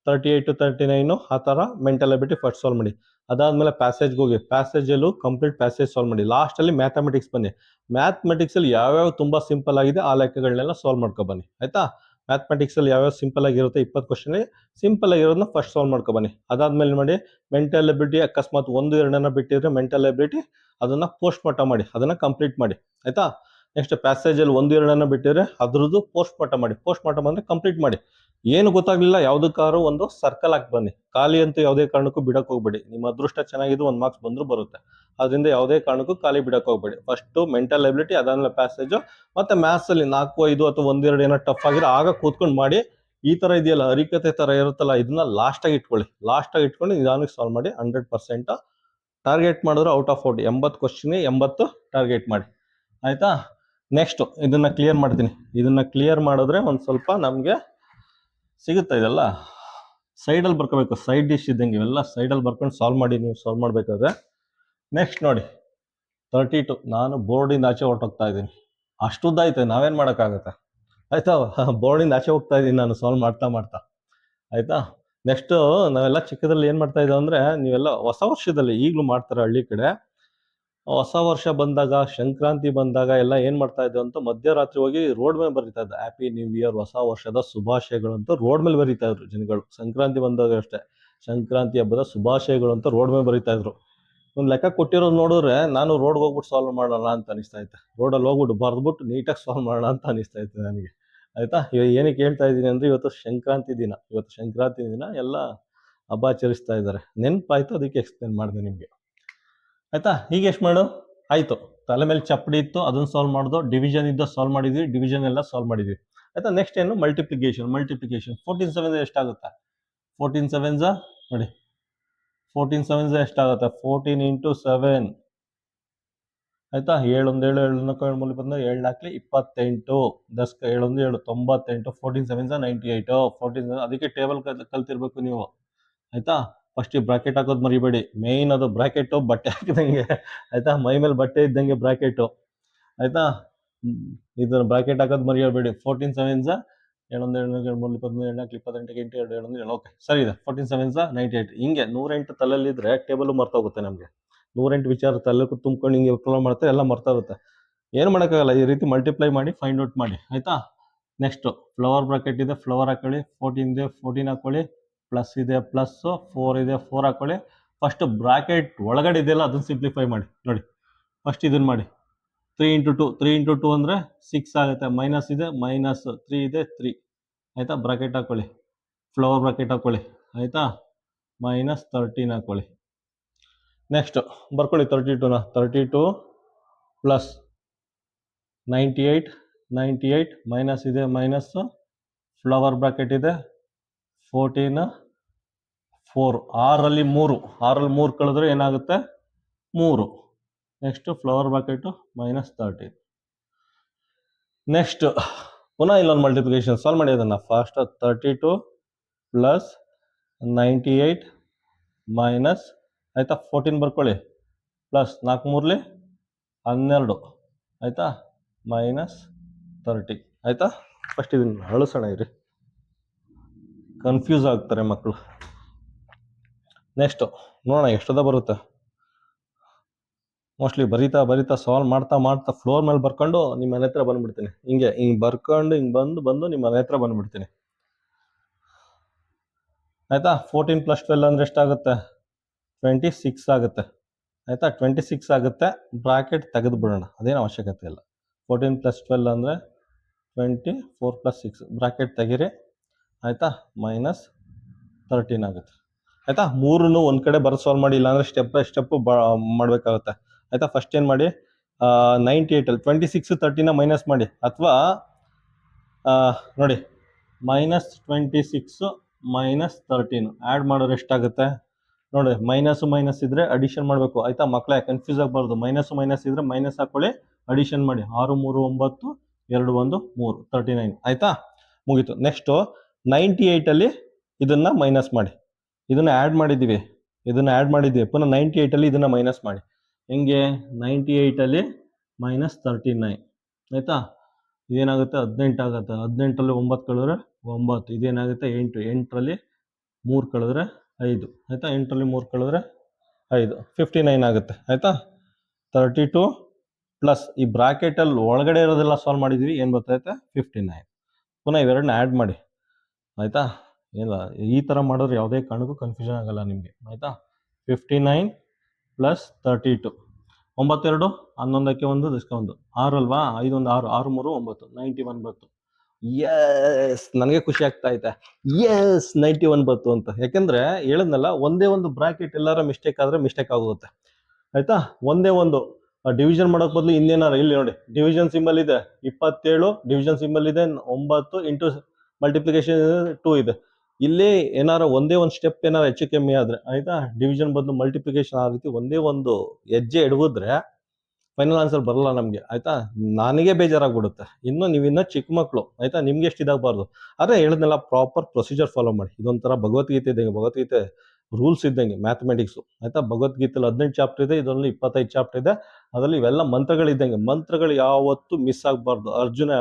38 39 ಆ ತರ ಮೆಂಟಲ್ ಎಬಿಲಿಟಿ ಫಸ್ಟ್ ಸಾಲ್ವ್ ಮಾಡಿ. ಅದಾದ್ಮೇಲೆ ಪ್ಯಾಸೇಜ್ಗೆ ಹೋಗಿ, ಪ್ಯಾಸೇಜಲ್ಲೂ ಕಂಪ್ಲೀಟ್ ಪ್ಯಾಸೇಜ್ ಸಾಲ್ವ್ ಮಾಡಿ. ಲಾಸ್ಟ್ ಅಲ್ಲಿ ಮ್ಯಾಥಮೆಟಿಕ್ಸ್ ಬನ್ನಿ. ಮ್ಯಾಥಮೆಟಿಕ್ಸ್ ಅಲ್ಲಿ ಯಾವ್ಯಾವ ತುಂಬಾ ಸಿಂಪಲ್ ಆಗಿದೆ ಆ ಲೆಕ್ಕಗಳನ್ನೆಲ್ಲ ಸಾಲ್ವ್ ಮಾಡ್ಕೊ ಬನ್ನಿ ಆಯ್ತಾ. ಮ್ಯಾಥಮೆಟಿಕ್ಸ್ ಅಲ್ಲಿ ಯಾವ್ಯಾವ ಸಿಂಪಲ್ ಆಗಿರುತ್ತೆ 20 ಕ್ವಶನ್ ಸಿಂಪಲ್ ಆಗಿರೋದನ್ನ ಫಸ್ಟ್ ಸಾಲ್ವ್ ಮಾಡ್ಕೊ ಬನ್ನಿ. ಅದಾದ್ಮೇಲೆ ಮಾಡಿ ಮೆಂಟಲ್ ಎಬಿಲಿಟಿ ಅಕಸ್ಮಾತ್ 1-2 ಬಿಟ್ಟಿದ್ರೆ ಮೆಂಟಲ್ ಎಬಿಲಿಟಿ ಅದನ್ನ ಪೋಸ್ಟ್ ಮಾರ್ಟಮ್ ಮಾಡಿ, ಅದನ್ನ ಕಂಪ್ಲೀಟ್ ಮಾಡಿ ಆಯ್ತಾ. ನೆಕ್ಸ್ಟ್ ಪ್ಯಾಸೇಜ್ ಅಲ್ಲಿ 1-2 ಬಿಟ್ಟಿದ್ರೆ ಅದ್ರದ್ದು ಪೋಸ್ಟ್ ಮಾರ್ಟಮ್ ಮಾಡಿ. ಪೋಸ್ಟ್ ಮಾರ್ಟಮ್ ಅಂದ್ರೆ ಕಂಪ್ಲೀಟ್ ಮಾಡಿ. ಏನು ಗೊತ್ತಾಗ್ಲಿಲ್ಲ ಯಾವ್ದಕ್ಕಾದ್ರೂ ಒಂದು ಸರ್ಕಲ್ ಹಾಕಿ ಬನ್ನಿ. ಖಾಲಿ ಅಂತೂ ಯಾವುದೇ ಕಾರಣಕ್ಕೂ ಬಿಡಕ್ ಹೋಗ್ಬೇಡಿ. ನಿಮ್ಮ ಅದೃಷ್ಟ ಚೆನ್ನಾಗಿದ್ದು 1 ಮಾರ್ಕ್ಸ್ ಬಂದ್ರು ಬರುತ್ತೆ, ಅದರಿಂದ ಯಾವುದೇ ಕಾರಣಕ್ಕೂ ಖಾಲಿ ಬಿಡಕ್ ಹೋಗ್ಬೇಡಿ. ಫಸ್ಟ್ ಮೆಂಟಲ್ ಎಬಿಲಿಟಿ, ಅದಾದ್ಮೇಲೆ ಪ್ಯಾಸೇಜ್, ಮತ್ತೆ ಮ್ಯಾಥ್ಸ್ ಅಲ್ಲಿ 4-5 ಅಥವಾ 1-2 ಏನೋ ಟಫ್ ಆಗಿದೆ ಆಗ ಕೂತ್ಕೊಂಡು ಮಾಡಿ. ಈ ತರ ಇದೆಯಲ್ಲ ಹರಿಕತೆ ತರ ಇರುತ್ತಲ್ಲ, ಇದನ್ನ ಲಾಸ್ಟ್ ಆಗಿ ಇಟ್ಕೊಳ್ಳಿ. ಲಾಸ್ಟ್ ಆಗಿ ಇಟ್ಕೊಂಡು ನಿಧಾನಕ್ಕೆ ಸಾಲ್ವ್ ಮಾಡಿ. 100% ಟಾರ್ಗೆಟ್ ಮಾಡಿದ್ರೆ ಔಟ್ ಆಫ್ 40 80 ಕ್ವಶನ್ 80 ಟಾರ್ಗೆಟ್ ಮಾಡಿ ಆಯ್ತಾ. ನೆಕ್ಸ್ಟ್ ಇದನ್ನ ಕ್ಲಿಯರ್ ಮಾಡ್ತೀನಿ. ಇದನ್ನ ಕ್ಲಿಯರ್ ಮಾಡಿದ್ರೆ ಒಂದ್ ಸ್ವಲ್ಪ ನಮ್ಗೆ ಸಿಗುತ್ತೆ. ಇದೆಲ್ಲ ಸೈಡಲ್ಲಿ ಬರ್ಕೋಬೇಕು, ಸೈಡ್ ಡಿಶ್ ಇದ್ದಂಗೆ ಇವೆಲ್ಲ ಸೈಡಲ್ಲಿ ಬರ್ಕೊಂಡು ಸಾಲ್ವ್ ಮಾಡಿ. ನೀವು ಸಾಲ್ವ್ ಮಾಡ್ಬೇಕಾದ್ರೆ ನೆಕ್ಸ್ಟ್ ನೋಡಿ 32 ನಾನು ಬೋರ್ಡಿಂದ ಆಚೆ ಹೊರಟೋಗ್ತಾ ಇದ್ದೀನಿ. ಅಷ್ಟುದ್ದ ಐತೆ, ನಾವೇನ್ ಮಾಡೋಕ್ಕಾಗತ್ತೆ ಆಯ್ತಾ. ಬೋರ್ಡಿಂದ ಆಚೆ ಹೋಗ್ತಾ ಇದ್ದೀನಿ ನಾನು ಸಾಲ್ವ್ ಮಾಡ್ತಾ ಆಯ್ತಾ. ನೆಕ್ಸ್ಟ್ ನಾವೆಲ್ಲ ಚಿಕ್ಕದಲ್ಲಿ ಏನ್ ಮಾಡ್ತಾ ಇದ್ದೀವಿ ಅಂದ್ರೆ, ನೀವೆಲ್ಲ ಹೊಸ ವರ್ಷದಲ್ಲಿ ಈಗಲೂ ಮಾಡ್ತಾರೆ ಹಳ್ಳಿ ಕಡೆ. ಹೊಸ ವರ್ಷ ಬಂದಾಗ, ಸಂಕ್ರಾಂತಿ ಬಂದಾಗ ಎಲ್ಲ ಏನ್ ಮಾಡ್ತಾ ಇದ್ವಿ ಅಂತ ಮಧ್ಯರಾತ್ರಿ ಹೋಗಿ ರೋಡ್ ಮೇಲೆ ಬರೀತಾ ಇದ್ದ ಹ್ಯಾಪಿ ನ್ಯೂ ಇಯರ್, ಹೊಸ ವರ್ಷದ ಶುಭಾಶಯಗಳು ಅಂತ ರೋಡ್ ಮೇಲೆ ಬರೀತಾ ಇದ್ರು ಜನಗಳು. ಸಂಕ್ರಾಂತಿ ಬಂದಾಗ ಅಷ್ಟೇ, ಸಂಕ್ರಾಂತಿ ಹಬ್ಬದ ಶುಭಾಶಯಗಳು ಅಂತ ರೋಡ್ ಮೇಲೆ ಬರೀತಾ ಇದ್ರು. ಒಂದು ಲೆಕ್ಕ ಕೊಟ್ಟಿರೋದು ನೋಡಿದ್ರೆ ನಾನು ರೋಡ್ಗೆ ಹೋಗ್ಬಿಟ್ಟು ಸಾಲ್ವ್ ಮಾಡೋಣ ಅಂತ ಅನಿಸ್ತಾ ಇತ್ತು. ರೋಡಲ್ಲಿ ಹೋಗ್ಬಿಟ್ಟು ಬರ್ದ್ಬಿಟ್ಟು ನೀಟಾಗಿ ಸಾಲ್ವ್ ಮಾಡೋಣ ಅಂತ ಅನಿಸ್ತಾ ಇತ್ತು ನನಗೆ ಆಯ್ತಾ. ಇವಾಗ ಏನಕ್ಕೆ ಹೇಳ್ತಾ ಇದ್ದೀನಿ ಅಂದ್ರೆ, ಇವತ್ತು ಸಂಕ್ರಾಂತಿ ದಿನ ಎಲ್ಲ ಹಬ್ಬ ಆಚರಿಸ್ತಾ ಇದ್ದಾರೆ. ನೆನಪಾಯ್ತು, ಅದಕ್ಕೆ ಎಕ್ಸ್ಪ್ಲೇನ್ ಮಾಡಿದೆ ನಿಮಗೆ ಆಯ್ತಾ. ಹೀಗೆ ಎಷ್ಟು ಮಾಡು ಆಯ್ತು. ತಲೆ ಮೇಲೆ ಚಪ್ಪಡಿ ಇತ್ತು, ಅದನ್ನ ಸಾಲ್ವ್ ಮಾಡೋದು. ಡಿವಿಷನ್ ಇದ್ದ ಸಾಲ್ವ್ ಮಾಡಿದ್ವಿ, ಡಿವಿಷನ್ ಎಲ್ಲ ಸಾಲ್ವ್ ಮಾಡಿದ್ವಿ ಆಯ್ತಾ. ನೆಕ್ಸ್ಟ್ ಏನು, ಮಲ್ಟಿಪ್ಲಿಕೇಶನ್. 14 7 ಎಷ್ಟಾಗುತ್ತೆ, 14 7 ನೋಡಿ, 14 7 ಎಷ್ಟಾಗುತ್ತೆ, 14 into 7 ಆಯ್ತಾ. 7 1 7 7 7 7 ಹಾಕ್ಲಿ 28, 10 7 1 7 98, 14 7 98, 14 ಅದಕ್ಕೆ ಟೇಬಲ್ ಕಲ್ತಿರ್ಬೇಕು ನೀವು ಆಯ್ತಾ. ಫಸ್ಟ್ ಈ ಬ್ರಾಕೆಟ್ ಹಾಕೋದು ಮರಿಬೇಡಿ, ಮೇಯ್ನ್ ಅದು ಬ್ರಾಕೆಟ್. ಬಟ್ಟೆ ಹಾಕಿದಂಗೆ ಆಯ್ತಾ, ಮೈ ಮೇಲೆ ಬಟ್ಟೆ ಇದ್ದಂಗೆ ಬ್ರಾಕೆಟ್ ಆಯ್ತಾ. ಇದನ್ನ ಬ್ರಾಕೆಟ್ ಹಾಕೋದು ಮರಿಯಬೇಡಿ. 14 7 7 1 7 7 3 27 28 2 7 1 7 ಓಕೆ ಸರಿ ಇದೆ. 14 7 98. ಹಿಂಗೆ 108 ತಲೆಯಲ್ಲಿದ್ರೆ ಟೇಬಲ್ ಮರ್ತೋಗುತ್ತೆ ನಮಗೆ. 108 ವಿಚಾರ ತಲೆ ತುಂಬ್ಕೊಂಡು ಹಿಂಗೆ ಫಾಲೋ ಮಾಡ್ತಾರೆ, ಎಲ್ಲ ಮರ್ತೋಗುತ್ತೆ. ಏನು ಮಾಡೋಕ್ಕಾಗಲ್ಲ, ಈ ರೀತಿ ಮಲ್ಟಿಪ್ಲೈ ಮಾಡಿ ಫೈಂಡ್ ಔಟ್ ಮಾಡಿ ಆಯ್ತಾ. ನೆಕ್ಸ್ಟ್ ಫ್ಲವರ್ ಬ್ರಾಕೆಟ್ ಇದೆ, ಫ್ಲವರ್ ಹಾಕೊಳ್ಳಿ. 14 ಇದೆ 14 ಹಾಕೊಳ್ಳಿ, ಪ್ಲಸ್ ಇದೆ ಪ್ಲಸ್, 4 ಇದೆ 4 ಹಾಕೊಳ್ಳಿ. ಫಸ್ಟ್ ಬ್ರಾಕೆಟ್ ಒಳಗಡೆ ಇದೆಯಲ್ಲ ಅದನ್ನ ಸಿಂಪ್ಲಿಫೈ ಮಾಡಿ. ನೋಡಿ ಫಸ್ಟ್ ಇದನ್ನ ಮಾಡಿ. 3 into 2 3 into 2 ಅಂದರೆ 6 ಆಗುತ್ತೆ. ಮೈನಸ್ ಇದೆ ಮೈನಸ್, 3 ಇದೆ 3 ಆಯ್ತಾ. ಬ್ರಾಕೆಟ್ ಹಾಕೊಳ್ಳಿ, ಫ್ಲವರ್ ಬ್ರಾಕೆಟ್ ಹಾಕೊಳ್ಳಿ ಆಯ್ತಾ. ಮೈನಸ್ 13 ಹಾಕೊಳ್ಳಿ. ನೆಕ್ಸ್ಟ್ ಬರ್ಕೊಳ್ಳಿ 32ನ. 32 ಪ್ಲಸ್ 98 ಮೈನಸ್ ಇದೆ ಮೈನಸ್, ಫ್ಲವರ್ ಬ್ರಾಕೆಟ್ ಇದೆ 14 4 6ರಲ್ಲಿ 3 ಕಳೆದ್ರೆ ಏನಾಗುತ್ತೆ 3. Next flower bracket minus 13. Next ಪುನಃ ಇಲ್ಲೊಂದು ಮಲ್ಟಿಪ್ಲಿಕೇಶನ್ ಸಾಲ್ವ್ ಮಾಡಿ. ಅದನ್ನು ಫಸ್ಟ್ 32 ಪ್ಲಸ್ 98 ಮೈನಸ್ ಆಯ್ತಾ 14 ಬರ್ಕೊಳ್ಳಿ, ಪ್ಲಸ್ 4 3 12 ಆಯ್ತಾ, ಮೈನಸ್ 30 ಆಯ್ತಾ. ಫಸ್ಟ್ ಇದನ್ನು ಅಳಿಸೋಣ ಇರಿ, ಕನ್ಫ್ಯೂಸ್ ಆಗ್ತಾರೆ ಮಕ್ಕಳು. ನೆಕ್ಸ್ಟ್ ನೋಡೋಣ ಎಷ್ಟದ ಬರುತ್ತೆ. ಮೋಸ್ಟ್ಲಿ ಬರೀತಾ ಸಾಲ್ವ್ ಮಾಡ್ತಾ ಫ್ಲೋರ್ ಮೇಲೆ ಬರ್ಕೊಂಡು ನಿಮ್ಮ ಮನೆ ಹತ್ರ ಬಂದ್ಬಿಡ್ತೀನಿ. ಹಿಂಗೆ ಬರ್ಕೊಂಡು ಬಂದು ನಿಮ್ಮ ಮನೆ ಹತ್ರ ಬಂದ್ಬಿಡ್ತೀನಿ ಆಯ್ತಾ. 14 + 12 ಅಂದ್ರೆ ಎಷ್ಟಾಗುತ್ತೆ, 26 ಆಗುತ್ತೆ ಆಯ್ತಾ. 26 ಆಗುತ್ತೆ. ಬ್ರಾಕೆಟ್ ತೆಗೆದು ಬಿಡೋಣ, ಅದೇನು ಅವಶ್ಯಕತೆ ಇಲ್ಲ. 14 + 12 ಅಂದರೆ 24 + 6 ಬ್ರಾಕೆಟ್ ತೆಗೀರಿ ಆಯ್ತಾ, ಮೈನಸ್ 13 ಆಗುತ್ತೆ ಆಯ್ತಾ. 3 ಒಂದು ಕಡೆ ಬರೆದು ಸಾಲ್ವ್ ಮಾಡಿ, ಇಲ್ಲಾಂದ್ರೆ ಸ್ಟೆಪ್ ಬೈ ಸ್ಟೆಪ್ ಮಾಡಬೇಕಾಗುತ್ತೆ ಆಯ್ತಾ. ಫಸ್ಟ್ ಏನು ಮಾಡಿ, 98ಅಲ್ಲಿ 26 13ನ ಮೈನಸ್ ಮಾಡಿ, ಅಥವಾ ನೋಡಿ -26 -13 ಆ್ಯಡ್ ಮಾಡೋರು ಎಷ್ಟಾಗುತ್ತೆ ನೋಡಿ. ಮೈನಸ್ ಇದ್ರೆ ಅಡಿಷನ್ ಮಾಡಬೇಕು ಆಯ್ತಾ. ಮಕ್ಕಳೇ ಕನ್ಫ್ಯೂಸ್ ಆಗಬಾರ್ದು. ಮೈನಸ್ ಇದ್ರೆ ಮೈನಸ್ ಹಾಕೊಳ್ಳಿ, ಅಡಿಷನ್ ಮಾಡಿ. 6 3 9 2 1 3 39 ಆಯ್ತಾ, ಮುಗೀತು. ನೆಕ್ಸ್ಟು 98ಅಲ್ಲಿ ಇದನ್ನ ಮೈನಸ್ ಮಾಡಿ, ಇದನ್ನ ಆ್ಯಡ್ ಮಾಡಿದ್ದೀವಿ, ಪುನಃ 98ಅಲ್ಲಿ ಇದನ್ನ ಮೈನಸ್ ಮಾಡಿ. ಹೆಂಗೆ? 98ಅಲ್ಲಿ -39 ಆಯ್ತಾ. ಇದೇನಾಗುತ್ತೆ? 18 ಆಗುತ್ತೆ. 18ರಲ್ಲಿ 9 ಕಳೆದ್ರೆ 9, ಇದೇನಾಗುತ್ತೆ? 8, 8ರಲ್ಲಿ 3 ಕಳೆದ್ರೆ 5 ಆಯ್ತಾ. 8ರಲ್ಲಿ 3 ಕಳೆದ್ರೆ 5, 59 ಆಗುತ್ತೆ ಆಯ್ತಾ. 32 ಪ್ಲಸ್ ಈ ಬ್ರಾಕೆಟಲ್ಲಿ ಒಳಗಡೆ ಇರೋದೆಲ್ಲ ಸಾಲ್ವ್ ಮಾಡಿದ್ವಿ, ಏನು ಬರ್ತೈತೆ? 59. ಪುನಃ ಇವೆರಡನ್ನ ಆ್ಯಡ್ ಮಾಡಿ ಆಯಿತಾ. ಇಲ್ಲ ಈ ಥರ ಮಾಡಿದ್ರೆ ಯಾವುದೇ ಕಾರಣಕ್ಕೂ ಕನ್ಫ್ಯೂಷನ್ ಆಗಲ್ಲ ನಿಮಗೆ ಆಯಿತಾ. 59 ಪ್ಲಸ್ 32, 9 2 11ಕ್ಕೆ 1 ದಿಸ್ಕ 1 6 ಅಲ್ವಾ, 5 1 6, 6 3 9, 91 ಬಂತು. ಯಸ್, ನನಗೆ ಖುಷಿ ಆಗ್ತಾ ಐತೆ. ಯಸ್, 91 ಬಂತು ಅಂತ. ಯಾಕೆಂದ್ರೆ ಹೇಳಿದ್ನಲ್ಲ, ಒಂದೇ ಒಂದು ಬ್ರಾಕೆಟ್ ಎಲ್ಲಾರ ಮಿಸ್ಟೇಕ್ ಆದ್ರೆ ಮಿಸ್ಟೇಕ್ ಆಗುತ್ತೆ ಆಯ್ತಾ. ಒಂದೇ ಒಂದು ಡಿವಿಷನ್ ಮಾಡೋಕ್ ಬದಲು ಇನ್ನೇನಾರ, ಇಲ್ಲಿ ನೋಡಿ ಡಿವಿಷನ್ ಸಿಂಬಲ್ ಇದೆ 27, ಡಿವಿಷನ್ ಸಿಂಬಲ್ ಇದೆ 9 ಇಂಟು ಮಲ್ಟಿಪ್ಲಿಕೇಶನ್ 2 ಇದೆ. ಇಲ್ಲಿ ಏನಾರ ಒಂದೇ ಒಂದು ಸ್ಟೆಪ್ ಏನಾರ ಹೆಚ್ಚು ಕಮ್ಮಿ ಆದ್ರೆ ಆಯ್ತಾ, ಡಿವಿಷನ್ ಬದಲು ಮಲ್ಟಿಪ್ಲಿಕೇಶನ್ ಆ ರೀತಿ ಒಂದೇ ಒಂದು ಹೆಜ್ಜೆ ಎಡವಿದ್ರೆ ಫೈನಲ್ ಆನ್ಸರ್ ಬರಲ್ಲ ನಮಗೆ ಆಯ್ತಾ. ನನಗೆ ಬೇಜಾರಾಗ್ಬಿಡುತ್ತೆ. ನೀವಿನ್ನ ಚಿಕ್ಕ ಮಕ್ಕಳು ಆಯ್ತಾ, ನಿಮ್ಗೆ ಎಷ್ಟು ಇದಾಗಬಾರ್ದು. ಆದ್ರೆ ಹೇಳಿದ್ನೆಲ್ಲ ಪ್ರಾಪರ್ ಪ್ರೊಸೀಜರ್ ಫಾಲೋ ಮಾಡಿ. ಇದೊಂಥರ ಭಗವದ್ಗೀತೆ ಇದ್ದಂಗೆ, ಭಗವದ್ಗೀತೆ ರೂಲ್ಸ್ ಇದ್ದಂಗೆ ಮ್ಯಾಥಮೆಟಿಕ್ಸು ಆಯ್ತಾ. ಭಗವದ್ಗೀತೆಯಲ್ಲಿ 18 ಚಾಪ್ಟರ್ ಇದೆ, ಇದರಲ್ಲಿ 25 ಚಾಪ್ಟರ್ ಇದೆ. ಅದರಲ್ಲಿ ಇವೆಲ್ಲ ಮಂತ್ರಗಳಿದ್ದಂಗೆ, ಮಂತ್ರಗಳು ಯಾವತ್ತೂ ಮಿಸ್ ಆಗಬಾರ್ದು. ಅರ್ಜುನ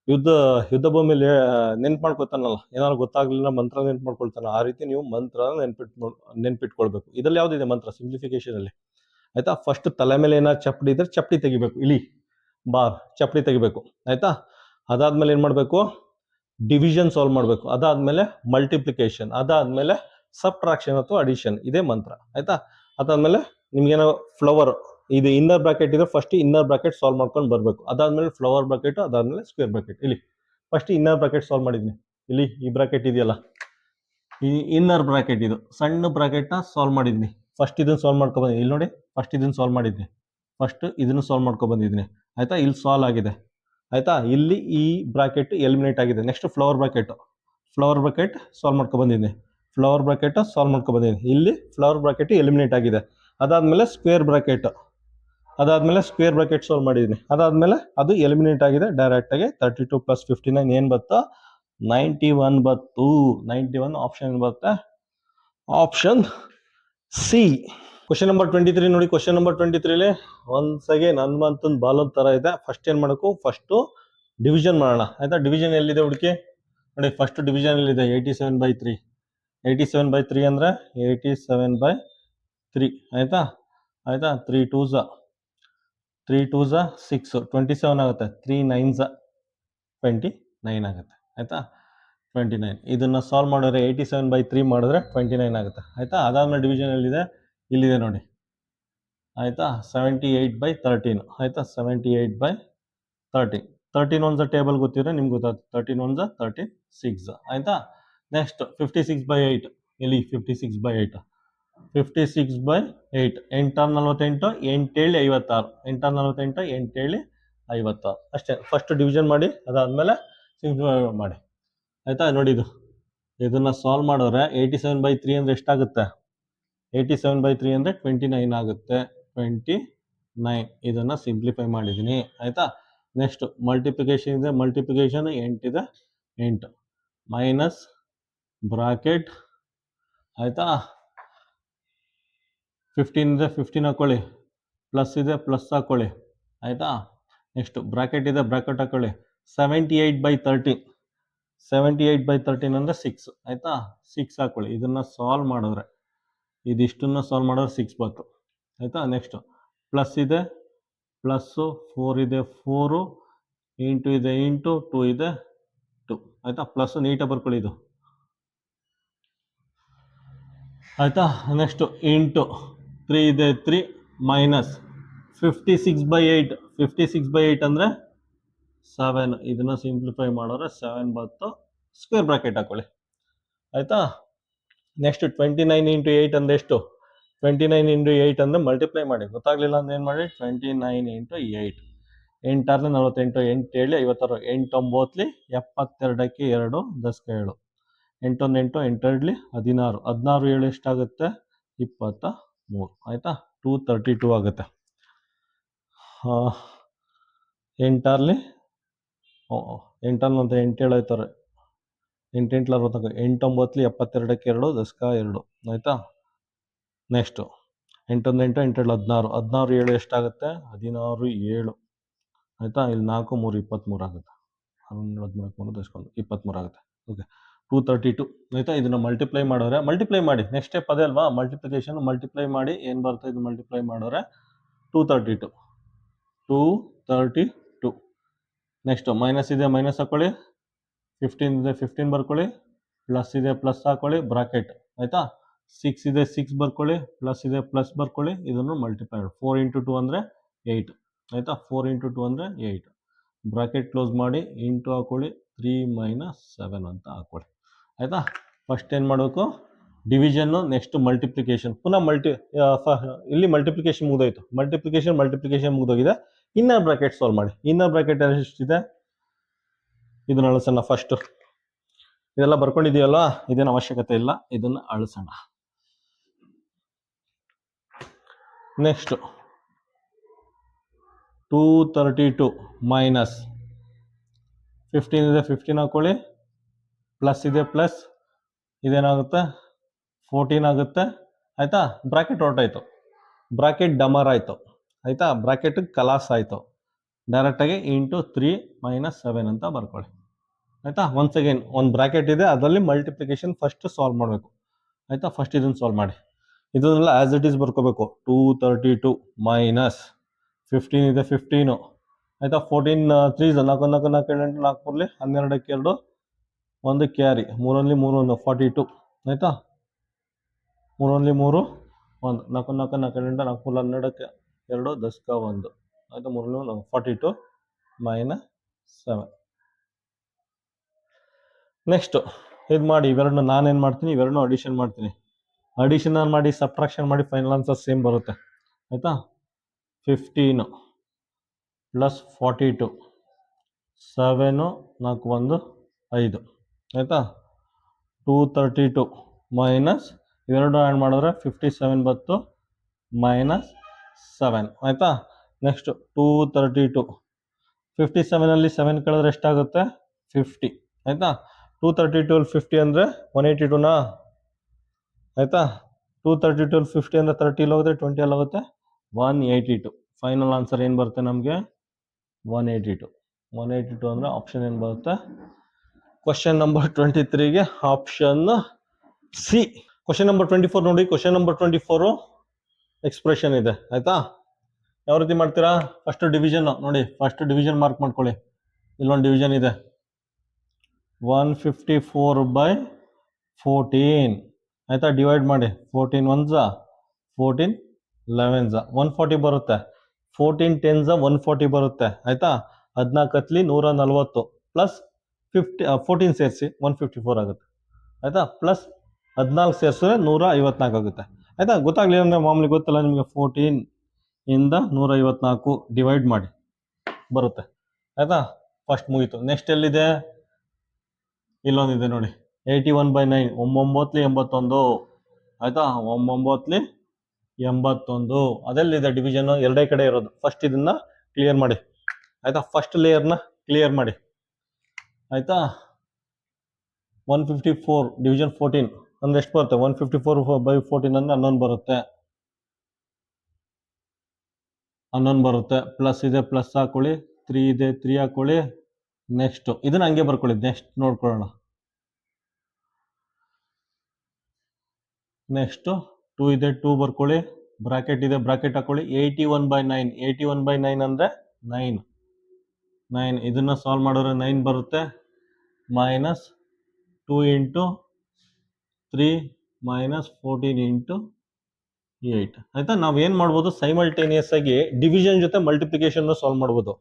ಯುದ್ಧ ಭೂಮಿಲಿ ನೆನ್ಪು ಮಾಡ್ಕೊತಾನಲ್ಲ, ಏನಾದ್ರು ಗೊತ್ತಾಗ್ಲಿಲ್ಲ ಮಂತ್ರ ನೆನ್ಪು ಮಾಡ್ಕೊಳ್ತಾನ, ಆ ರೀತಿ ನೀವು ಮಂತ್ರ ನೆನ್ಪಿಟ್ಕೊಳ್ಬೇಕು. ಇದ್ರಲ್ಲಿ ಯಾವ್ದಿದೆ ಮಂತ್ರ ಸಿಂಪ್ಲಿಫಿಕೇಶನ್ ಅಲ್ಲಿ ಆಯ್ತಾ. ಫಸ್ಟ್ ತಲೆ ಮೇಲೆ ಏನಾದ್ರು ಚಪ್ಪಡಿ ಇದ್ರೆ ಚಪ್ಪಡಿ ತೆಗಿಬೇಕು, ಇಲಿ ಬಾರ್ ಚಪ್ಪಡಿ ತೆಗಿಬೇಕು ಆಯ್ತಾ. ಅದಾದ್ಮೇಲೆ ಏನ್ ಮಾಡ್ಬೇಕು? ಡಿವಿಷನ್ ಸಾಲ್ವ್ ಮಾಡ್ಬೇಕು. ಅದಾದ್ಮೇಲೆ ಮಲ್ಟಿಪ್ಲಿಕೇಶನ್, ಅದಾದ್ಮೇಲೆ ಸಬ್ಟ್ರಾಕ್ಷನ್ ಅಥವಾ ಅಡಿಷನ್, ಇದೇ ಮಂತ್ರ ಆಯ್ತಾ. ಅದಾದ್ಮೇಲೆ ನಿಮ್ಗೇನೋ ಫ್ಲವರ್, ಇದು ಇನ್ನರ್ ಬ್ರಾಕೆಟ್ ಇದೆ, ಫಸ್ಟ್ ಇನ್ನರ್ ಬ್ರಾಕೆಟ್ ಸಾಲ್ವ್ ಮಾಡ್ಕೊಂಡು ಬರ್ಬೇಕು. ಅದಾದ್ಮೇಲೆ ಫ್ಲವರ್ ಬ್ರಾಕೆಟ್, ಅದಾದ್ಮೇಲೆ ಸ್ಕ್ವೇರ್ ಬ್ರಾಕೆಟ್. ಇಲ್ಲಿ ಫಸ್ಟ್ ಇನ್ನರ್ ಬ್ರಾಕೆಟ್ ಸಾಲ್ವ್ ಮಾಡಿದ್ನಿ, ಇಲ್ಲಿ ಈ ಬ್ರಾಕೆಟ್ ಇದೆಯಲ್ಲ, ಈ ಇನ್ನರ್ ಬ್ರಾಕೆಟ್ ಇದು ಸಣ್ಣ ಬ್ರಾಕೆಟ್ ನ ಸಾಲ್ವ್ ಮಾಡಿದ್ನಿ. ಫಸ್ಟ್ ಇದನ್ನ ಸಾಲ್ವ್ ಮಾಡ್ಕೊ ಬಂದಿದ್ದೀನಿ, ಇಲ್ಲಿ ನೋಡಿ ಫಸ್ಟ್ ಇದನ್ನ ಸಾಲ್ವ್ ಮಾಡಿದ್ನಿ, ಫಸ್ಟ್ ಇದನ್ನು ಸಾಲ್ವ್ ಮಾಡ್ಕೊ ಬಂದಿದ್ದೀನಿ ಆಯ್ತಾ. ಇಲ್ಲಿ ಸಾಲ್ವ್ ಆಗಿದೆ ಆಯ್ತಾ. ಇಲ್ಲಿ ಈ ಬ್ರಾಕೆಟ್ ಎಲಿಮಿನೇಟ್ ಆಗಿದೆ. ನೆಕ್ಸ್ಟ್ ಫ್ಲವರ್ ಬ್ರಾಕೆಟ್ ಸಾಲ್ವ್ ಮಾಡ್ಕೊ ಬಂದಿದ್ದೀನಿ, ಫ್ಲವರ್ ಬ್ರಾಕೆಟ್ ಸಾಲ್ವ್ ಮಾಡ್ಕೊ ಬಂದಿದ್ದೀನಿ. ಇಲ್ಲಿ ಫ್ಲವರ್ ಬ್ರಾಕೆಟ್ ಎಲಿಮಿನೇಟ್ ಆಗಿದೆ. ಅದಾದ್ಮೇಲೆ ಸ್ಕ್ವೇರ್ ಬ್ರಾಕೆಟ್ ಸಾಲ್ವ್ ಮಾಡಿದ್ದೀನಿ. ಅದಾದ್ಮೇಲೆ ಅದು ಎಲಿಮಿನೇಟ್ ಆಗಿದೆ ಡೈರೆಕ್ಟ್ ಆಗಿ. 32 ಪ್ಲಸ್ 59 ಏನ್ ಬತ್ತ? 91 ಬತ್ತು. 91 ಆಪ್ಷನ್ ಬರುತ್ತೆ, ಆಪ್ಷನ್ ಸಿ. ಕ್ವಶನ್ ನಂಬರ್ 23 ನೋಡಿ. ಕ್ವಶನ್ ನಂಬರ್ 23 ಒನ್ಸ್ ಅಗೇನ್ ಹನುಮಂತನ್ ಬಾಲನ್ ತರ ಇದೆ. ಫಸ್ಟ್ ಏನ್ ಮಾಡಬೇಕು? ಫಸ್ಟ್ ಡಿವಿಷನ್ ಮಾಡೋಣ ಆಯ್ತಾ. ಡಿವಿಷನ್ ಎಲ್ಲಿದೆ ಹುಡುಕಿ ನೋಡಿ. ಫಸ್ಟ್ ಡಿವಿಷನ್ ಎಲ್ಲಿದೆ? 87/3. 87/3 ಅಂದ್ರೆ 87/3 ಆಯ್ತಾ. 3 2s 6, 27 ಆಗುತ್ತೆ. 3 9s 29 ಆಗುತ್ತೆ ಆಯ್ತಾ. 29 ಇದನ್ನ ಸಾಲ್ವ್ ಮಾಡಿದ್ರೆ 87/3 ಮಾಡಿದ್ರೆ 29 ಆಗುತ್ತೆ ಆಯ್ತಾ. ಅದಾದ್ಮೇಲೆ ಡಿವಿಷನ್ ಎಲ್ಲಿದೆ? ಇಲ್ಲಿದೆ ನೋಡಿ ಆಯ್ತಾ. 78/13 ಆಯ್ತಾ. 78/13. 13 ಒನ್ಸ್ ಟೇಬಲ್ ಗೊತ್ತಿದ್ರೆ ನಿಮ್ಗೆ ಗೊತ್ತಾಗುತ್ತೆ. 13 ಒನ್ಸ್ 36 ಆಯ್ತಾ. ನೆಕ್ಸ್ಟ್ 56/8. ಇಲ್ಲಿ 56/8. 56/8 848, 8 7 56. 848, 8 7 56 ಅಷ್ಟೇ. ಫಸ್ಟ್ ಡಿವಿಷನ್ ಮಾಡಿ, ಅದಾದ್ಮೇಲೆ ಸಿಂಪ್ಲಿಫೈ ಮಾಡಿ ಆಯ್ತಾ. ನೋಡಿ ಇದನ್ನ ಸಾಲ್ವ್ ಮಾಡಿದ್ರೆ 87/3 ಅಂದ್ರೆ ಎಷ್ಟಾಗುತ್ತೆ? 87/3 ಅಂದ್ರೆ 29 ಆಗುತ್ತೆ. 29 ಇದನ್ನ ಸಿಂಪ್ಲಿಫೈ ಮಾಡಿದ್ದೀನಿ ಆಯ್ತಾ. ನೆಕ್ಸ್ಟ್ ಮಲ್ಟಿಪ್ಲಿಕೇಶನ್ ಇದೆ, ಮಲ್ಟಿಪ್ಲಿಕೇಶನ್ 8 ಇದೆ, 8 ಮೈನಸ್ ಬ್ರಾಕೆಟ್ ಆಯ್ತಾ. 15 ಇದೆ, 15 ಹಾಕೊಳ್ಳಿ. ಪ್ಲಸ್ ಇದೆ, ಪ್ಲಸ್ ಹಾಕೊಳ್ಳಿ ಆಯ್ತಾ. ನೆಕ್ಸ್ಟ್ ಬ್ರಾಕೆಟ್ ಇದೆ, ಬ್ರಾಕೆಟ್ ಹಾಕೊಳ್ಳಿ. 78/13. 78/13 ಅಂದ್ರೆ 6 ಆಯ್ತಾ. 6 ಹಾಕೊಳ್ಳಿ. ಇದನ್ನ ಸಾಲ್ವ್ ಮಾಡಿದ್ರೆ, ಇದಿಷ್ಟನ್ನ ಸಾಲ್ವ್ ಮಾಡಿದ್ರೆ 6 ಬಂತು ಆಯ್ತಾ. ನೆಕ್ಸ್ಟ್ ಪ್ಲಸ್ ಇದೆ, ಪ್ಲಸ್ಸು 4 ಇದೆ, 4 ಇಂಟು ಇದೆ, ಇಂಟು 2 ಇದೆ, 2 ಆಯ್ತಾ. ಪ್ಲಸ್ ನೀಟಾಗಿ ಬರ್ಕೊಳ್ಳಿ ಇದು ಆಯ್ತಾ. ನೆಕ್ಸ್ಟ್ ಇಂಟು 3 ಇದೆ, 3 ಮೈನಸ್ 56/8. 56/8 ಅಂದ್ರೆ 7. ಇದನ್ನ ಸಿಂಪ್ಲಿಫೈ ಮಾಡಿದ್ರೆ 7 ಬಂತು. ಸ್ಕ್ವೇರ್ ಬ್ರಾಕೆಟ್ ಹಾಕೊಳ್ಳಿ ಆಯ್ತಾ. ನೆಕ್ಸ್ಟ್ 29 ಇಂಟು 8 ಅಂದ್ರೆ ಎಷ್ಟು? 29 ಇಂಟು 8 ಅಂದ್ರೆ ಮಲ್ಟಿಪ್ಲೈ ಮಾಡಿ. ಗೊತ್ತಾಗ್ಲಿಲ್ಲ ಅಂದ್ರೆ ಏನ್ ಮಾಡಿ? 29 ಇಂಟು 8. 8 6 48, 8 7 56, 8 9 72ಕ್ಕೆ 2 10ಕ್ಕೆ 7, 8 1 8, 8 2 16, 16 7 ಎಷ್ಟಾಗುತ್ತೆ? 23 ಆಯ್ತಾ. 232 ಆಗುತ್ತೆ. 8 6 8 7 8 7 ಆಯ್ತಾರೆ ಎಂಟೆಂಟ್ಲ 64, 8 9 72ಕ್ಕೆ 2 ದಶಕ 2 ಆಯಿತಾ. ನೆಕ್ಸ್ಟು 8 1 8 8 16 16 7 ಎಷ್ಟಾಗುತ್ತೆ 16 7 ಆಯಿತಾ. ಇಲ್ಲಿ 4 3 23 ಆಗುತ್ತೆ. 13 ದಶಕ 23 ಆಗುತ್ತೆ. ಓಕೆ 232 ಆಯಿತಾ. ಇದನ್ನು ಮಲ್ಟಿಪ್ಲೈ ಮಾಡೋರೆ ಮಲ್ಟಿಪ್ಲೈ ಮಾಡಿ, ನೆಕ್ಸ್ಟ್ ಸ್ಟೆಪ್ ಅದೇ ಅಲ್ವಾ, ಮಲ್ಟಿಪ್ಲಿಕೇಶನ್ ಮಲ್ಟಿಪ್ಲೈ ಮಾಡಿ ಏನು ಬರುತ್ತೆ ಇದು ಮಲ್ಟಿಪ್ಲೈ ಮಾಡೋರೆ 232. ನೆಕ್ಸ್ಟು ಮೈನಸ್ ಇದೆ ಮೈನಸ್ ಹಾಕೊಳ್ಳಿ, 15 ಇದೆ 15 ಬರ್ಕೊಳ್ಳಿ, ಪ್ಲಸ್ ಇದೆ ಪ್ಲಸ್ ಹಾಕೊಳ್ಳಿ ಬ್ರಾಕೆಟ್ ಆಯಿತಾ. 6 ಇದೆ 6 ಬರ್ಕೊಳ್ಳಿ, ಪ್ಲಸ್ ಇದೆ ಪ್ಲಸ್ ಬರ್ಕೊಳ್ಳಿ, ಇದನ್ನು ಮಲ್ಟಿಪ್ಲೈ 4 × 2 ಅಂದರೆ 8 ಆಯಿತಾ. 4 × 2 ಅಂದರೆ 8 ಬ್ರಾಕೆಟ್ ಕ್ಲೋಸ್ ಮಾಡಿ ಇಂಟು ಹಾಕೊಳ್ಳಿ 3 - 7 ಅಂತ ಹಾಕೊಳ್ಳಿ ಆಯಿತಾ. ಫಸ್ಟ್ ಏನು ಮಾಡಬೇಕು ಡಿವಿಷನ್ನು, ನೆಕ್ಸ್ಟ್ ಮಲ್ಟಿಪ್ಲಿಕೇಶನ್, ಪುನಃ ಇಲ್ಲಿ ಮಲ್ಟಿಪ್ಲಿಕೇಶನ್ ಮುಗಿದೋಯ್ತು, ಮಲ್ಟಿಪ್ಲಿಕೇಶನ್ ಮುಗಿದೋಗಿದೆ. ಇನ್ನರ್ ಬ್ರಾಕೆಟ್ ಸಾಲ್ವ್ ಮಾಡಿ. ಇನ್ನರ್ ಬ್ರಾಕೆಟ್ ಎಷ್ಟಿದೆ ಇದನ್ನ ಅಳಿಸೋಣ ಫಸ್ಟು. ಇದೆಲ್ಲ ಬರ್ಕೊಂಡಿದೆಯಲ್ಲ, ಇದೇನು ಅವಶ್ಯಕತೆ ಇಲ್ಲ, ಇದನ್ನು ಅಳಿಸೋಣ. ನೆಕ್ಸ್ಟು 232 ಮೈನಸ್ 15 ಇದೆ 15 ಹಾಕೊಳ್ಳಿ, ಪ್ಲಸ್ ಇದೆ ಪ್ಲಸ್, ಇದೇನಾಗುತ್ತೆ 14 ಆಗುತ್ತೆ ಆಯಿತಾ. ಬ್ರಾಕೆಟ್ ಹೊರಟಾಯ್ತು, ಬ್ರಾಕೆಟ್ ಡಮರ್ ಆಯಿತು ಆಯಿತಾ, ಬ್ರಾಕೆಟ್ ಕಲಾಸ್ ಆಯಿತು. ಡೈರೆಕ್ಟಾಗಿ ಇಂಟು 3 - 7 ಅಂತ ಬರ್ಕೊಳ್ಳಿ ಆಯಿತಾ. ಒನ್ಸ್ ಅಗೇನ್ ಒಂದು ಬ್ರಾಕೆಟ್ ಇದೆ, ಅದರಲ್ಲಿ ಮಲ್ಟಿಪ್ಲಿಕೇಶನ್ ಫಸ್ಟ್ ಸಾಲ್ವ್ ಮಾಡಬೇಕು ಆಯಿತಾ. ಫಸ್ಟ್ ಇದನ್ನು ಸಾಲ್ವ್ ಮಾಡಿ, ಇದನ್ನೆಲ್ಲ ಆ್ಯಸ್ ಇಟ್ ಈಸ್ ಬರ್ಕೋಬೇಕು. 232 ಮೈನಸ್ 15 ಇದೆ 15 ಆಯಿತಾ. 14 3 4 4 4 8 4 4 12ಕ್ಕೆ 2 1 ಕ್ಯಾರಿ 3 × 3 1 42 ಆಯಿತಾ. 3 × 3 1 4 4 4 8 4 4 12ಕ್ಕೆ 2 ದಶಕ 1 ಆಯಿತಾ. 3 42 - 7. ನೆಕ್ಸ್ಟು ಇದು ಮಾಡಿ, ಇವೆರಡನ್ನ ನಾನೇನು ಮಾಡ್ತೀನಿ, ಇವೆರಡನ್ನೂ ಅಡಿಷನ್ ಮಾಡ್ತೀನಿ. ಅಡಿಷನ್ ಮಾಡಿ ಸಬ್ಟ್ರಾಕ್ಷನ್ ಮಾಡಿ ಫೈನಲ್ ಆನ್ಸರ್ ಸೇಮ್ ಬರುತ್ತೆ ಆಯಿತಾ. 15 ಪ್ಲಸ್ 42 7 4 1 5 ಆಯಿತಾ. 232 ಮೈನಸ್ ಇವೆರಡು ಆ್ಯಡ್ ಮಾಡಿದ್ರೆ 57 ಬತ್ತು -7 ಆಯಿತಾ. ನೆಕ್ಸ್ಟು 232 57ಅಲ್ಲಿ 7 ಕಳೆದ್ರೆ ಎಷ್ಟಾಗುತ್ತೆ 50 ಆಯಿತಾ. 232 50 ಅಂದರೆ 182ನಾ ಆಯಿತಾ. 232 50 ಅಂದರೆ 30 ಹೋಗುತ್ತೆ, 20 ಅಲ್ಲಿ ಹೋಗುತ್ತೆ 182. ಫೈನಲ್ ಆನ್ಸರ್ ಏನು ಬರುತ್ತೆ ನಮಗೆ 182. 182 ಅಂದರೆ ಆಪ್ಷನ್ ಏನು ಬರುತ್ತೆ, ಕ್ವಶನ್ ನಂಬರ್ 23ಗೆ ಆಪ್ಷನ್ ಸಿ. ಕ್ವಶನ್ ನಂಬರ್ 24 ನೋಡಿ. ಕ್ವಶನ್ ನಂಬರ್ 24 ಎಕ್ಸ್ಪ್ರೆಷನ್ ಇದೆ ಆಯಿತಾ. ಯಾವ ರೀತಿ ಮಾಡ್ತೀರಾ, ಫಸ್ಟ್ ಡಿವಿಷನ್ ನೋಡಿ, ಫಸ್ಟ್ ಡಿವಿಷನ್ ಮಾರ್ಕ್ ಮಾಡ್ಕೊಳ್ಳಿ. ಇಲ್ಲೊಂದು ಡಿವಿಷನ್ ಇದೆ 154/14 ಆಯಿತಾ. ಡಿವೈಡ್ ಮಾಡಿ 14 1s 14 11s 140 ಬರುತ್ತೆ. 14 10s 140 ಬರುತ್ತೆ ಆಯಿತಾ. 14 140 ಪ್ಲಸ್ 14 ಸೇರಿಸಿ 154 ಆಗುತ್ತೆ ಆಯಿತಾ. ಪ್ಲಸ್ 14 ಸೇರಿಸಿದ್ರೆ 154 ಆಗುತ್ತೆ ಆಯಿತಾ. ಗೊತ್ತಾಗಲಿಲ್ಲ ಅಂದರೆ ಮಾಮೂಲಿ ಗೊತ್ತಲ್ಲ ನಿಮಗೆ, 14 ಇಂದ 154 ಡಿವೈಡ್ ಮಾಡಿ ಬರುತ್ತೆ ಆಯಿತಾ. ಫಸ್ಟ್ ಮುಗೀತು. ನೆಕ್ಸ್ಟ್ ಎಲ್ಲಿದೆ, ಇಲ್ಲೊಂದಿದೆ ನೋಡಿ 81/9 9 81 ಆಯಿತಾ. 9 81 ಅದೆಲ್ಲಿದೆ ಡಿವಿಷನ್, ಎರಡೇ ಕಡೆ ಇರೋದು. ಫಸ್ಟ್ ಇದನ್ನ ಕ್ಲಿಯರ್ ಮಾಡಿ ಆಯಿತಾ. ಫಸ್ಟ್ ಲೇಯರ್ನ ಕ್ಲಿಯರ್ ಮಾಡಿ ಆಯಿತಾ. 154 ಡಿವಿಷನ್ 14 ಅಂದರೆ ಎಷ್ಟು ಬರುತ್ತೆ, 154/14 ಅಂದರೆ 11 ಬರುತ್ತೆ. 11 ಬರುತ್ತೆ. ಪ್ಲಸ್ ಇದೆ ಪ್ಲಸ್ ಹಾಕೊಳ್ಳಿ, 3 ಇದೆ 3 ಹಾಕೊಳ್ಳಿ. ನೆಕ್ಸ್ಟು ಇದನ್ನ ಹಂಗೆ ಬರ್ಕೊಳ್ಳಿ, ನೆಕ್ಸ್ಟ್ ನೋಡ್ಕೊಳ್ಳೋಣ. ನೆಕ್ಸ್ಟು 2 ಇದೆ 2 ಬರ್ಕೊಳ್ಳಿ, ಬ್ರಾಕೆಟ್ ಇದೆ ಬ್ರಾಕೆಟ್ ಹಾಕೊಳ್ಳಿ. 81/9 81/9 ಅಂದರೆ 9 ಇದನ್ನು ಸಾಲ್ವ್ ಮಾಡಿದ್ರೆ 9 ಬರುತ್ತೆ. -2 × 3 -14 × 8 ಆಯಿತಾ. ನಾವು ಏನು ಮಾಡ್ಬೋದು, ಸೈಮಲ್ಟೇನಿಯಸ್ ಆಗಿ ಡಿವಿಷನ್ ಜೊತೆ ಮಲ್ಟಿಪ್ಲಿಕೇಶನ್ ಸಾಲ್ವ್ ಮಾಡ್ಬೋದು.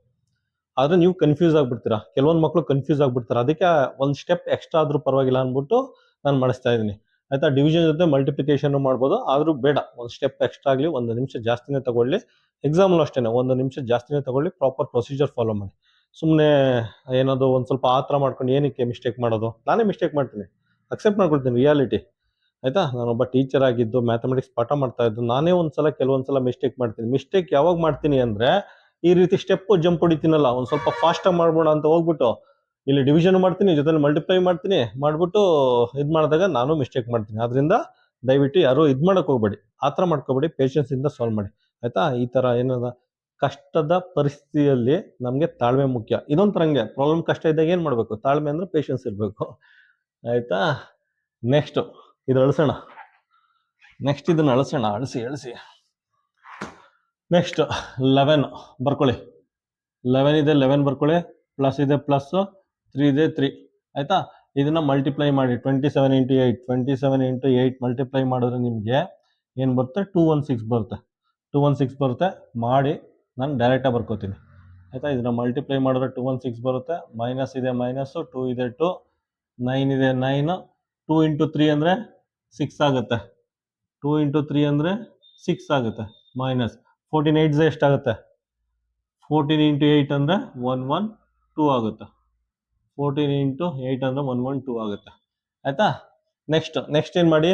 ಆದರೆ ನೀವು ಕನ್ಫ್ಯೂಸ್ ಆಗಿಬಿಡ್ತೀರಾ, ಕೆಲವೊಂದು ಮಕ್ಕಳು ಕನ್ಫ್ಯೂಸ್ ಆಗಿಬಿಡ್ತಾರೆ. ಅದಕ್ಕೆ ಒಂದು ಸ್ಟೆಪ್ ಎಕ್ಸ್ಟ್ರಾ ಆದರೂ ಪರವಾಗಿಲ್ಲ ಅಂದ್ಬಿಟ್ಟು ನಾನು ಮಾಡಿಸ್ತಾ ಇದ್ದೀನಿ ಆಯಿತಾ. ಡಿವಿಷನ್ ಜೊತೆ ಮಲ್ಟಿಪ್ಲಿಕೇಶನ್ ಮಾಡ್ಬೋದು, ಆದರೂ ಬೇಡ, ಒಂದು ಸ್ಟೆಪ್ ಎಕ್ಸ್ಟ್ರಾ ಆಗಲಿ, 1 ನಿಮಿಷ ಜಾಸ್ತಿನೇ ತಗೊಳ್ಳಿ. ಎಕ್ಸಾಮಲ್ಲೂ ಅಷ್ಟೇ 1 ನಿಮಿಷ ಜಾಸ್ತಿನೇ ತಗೊಳ್ಳಿ, ಪ್ರಾಪರ್ ಪ್ರೊಸೀಜರ್ ಫಾಲೋ ಮಾಡಿ. ಸುಮ್ಮನೆ ಏನದು ಒಂದು ಸ್ವಲ್ಪ ಆ ಥರ ಮಾಡ್ಕೊಂಡು ಏನಕ್ಕೆ ಮಿಸ್ಟೇಕ್ ಮಾಡೋದು. ನಾನೇ ಮಿಸ್ಟೇಕ್ ಮಾಡ್ತೀನಿ, ಅಕ್ಸೆಪ್ಟ್ ಮಾಡ್ಕೊಳ್ತೀನಿ ರಿಯಾಲಿಟಿ ಆಯಿತಾ. ನಾನೊಬ್ಬ ಟೀಚರ್ ಆಗಿದ್ದು ಮ್ಯಾಥಮೆಟಿಕ್ಸ್ ಪಾಠ ಮಾಡ್ತಾ ಇದ್ದು ನಾನೇ ಕೆಲವೊಂದ್ಸಲ ಮಿಸ್ಟೇಕ್ ಮಾಡ್ತೀನಿ. ಮಿಸ್ಟೇಕ್ ಯಾವಾಗ ಮಾಡ್ತೀನಿ ಅಂದರೆ, ಈ ರೀತಿ ಸ್ಟೆಪ್ ಜಂಪ್ ಹೊಡಿತೀನಲ್ಲ, ಒಂದು ಸ್ವಲ್ಪ ಫಾಸ್ಟಾಗಿ ಮಾಡ್ಬೋಣ ಅಂತ ಹೋಗ್ಬಿಟ್ಟು ಇಲ್ಲಿ ಡಿವಿಷನ್ ಮಾಡ್ತೀನಿ, ಜೊತೆಲಿ ಮಲ್ಟಿಪ್ಲೈ ಮಾಡ್ತೀನಿ, ಮಾಡ್ಬಿಟ್ಟು ಇದು ಮಾಡಿದಾಗ ನಾನು ಮಿಸ್ಟೇಕ್ ಮಾಡ್ತೀನಿ. ಆದ್ರಿಂದ ದಯವಿಟ್ಟು ಯಾರು ಇದು ಮಾಡಕ್ಕೆ ಹೋಗ್ಬೇಡಿ, ಆ ಥರ ಮಾಡ್ಕೋಬೇಡಿ, ಪೇಷನ್ಸ್ ಇಂದ ಸಾಲ್ವ್ ಮಾಡಿ ಆಯ್ತಾ. ಈ ಥರ ಏನದ ಕಷ್ಟದ ಪರಿಸ್ಥಿತಿಯಲ್ಲಿ ನಮಗೆ ತಾಳ್ಮೆ ಮುಖ್ಯ. ಇದೊಂಥರ ಹಂಗೆ ಪ್ರಾಬ್ಲಮ್ ಕಷ್ಟ ಇದ್ದಾಗ ಏನು ಮಾಡಬೇಕು, ತಾಳ್ಮೆ ಅಂದ್ರೆ ಪೇಷನ್ಸ್ ಇರಬೇಕು ಆಯ್ತಾ. ನೆಕ್ಸ್ಟ್ ಇದು ಅಳಿಸೋಣ, ನೆಕ್ಸ್ಟ್ ಇದನ್ನ ಅಳಿಸೋಣ, ಅಳಿಸಿ ನೆಕ್ಸ್ಟ್ 11 ಬರ್ಕೊಳ್ಳಿ. 11 ಇದೆ, 11 ಬರ್ಕೊಳ್ಳಿ, ಪ್ಲಸ್ ಇದೆ ಪ್ಲಸ್, 3 ಇದೆ 3 ಆಯ್ತಾ. ಇದನ್ನ ಮಲ್ಟಿಪ್ಲೈ ಮಾಡಿ 27 ಇಂಟು 8, 27 ಇಂಟು 8 ಮಲ್ಟಿಪ್ಲೈ ಮಾಡಿದ್ರೆ ನಿಮಗೆ ಏನು ಬರುತ್ತೆ, 216 ಬರುತ್ತೆ. 216 ಬರುತ್ತೆ. ಮಾಡಿ ನಾನು ಡೈರೆಕ್ಟಾಗಿ ಬರ್ಕೋತೀನಿ ಆಯ್ತಾ. ಇದನ್ನ ಮಲ್ಟಿಪ್ಲೈ ಮಾಡಿದ್ರೆ 216 ಬರುತ್ತೆ. ಮೈನಸ್ ಇದೆ ಮೈನಸ್ಸು, 2 ಇದೆ 2, 9 ಇದೆ 9, 2 ಇಂಟು 3 ಅಂದರೆ 6 ಆಗುತ್ತೆ. 2 ಇಂಟು 3 ಅಂದರೆ 6 ಆಗುತ್ತೆ. ಮೈನಸ್ 14 8 ಎಷ್ಟಾಗುತ್ತೆ, 14 ಇಂಟು 8 ಅಂದರೆ 112 ಆಗುತ್ತೆ. 14 ಇಂಟು 8 ಅಂದರೆ 112 ಆಗುತ್ತೆ ಆಯ್ತಾ. ನೆಕ್ಸ್ಟ್ ಏನು ಮಾಡಿ,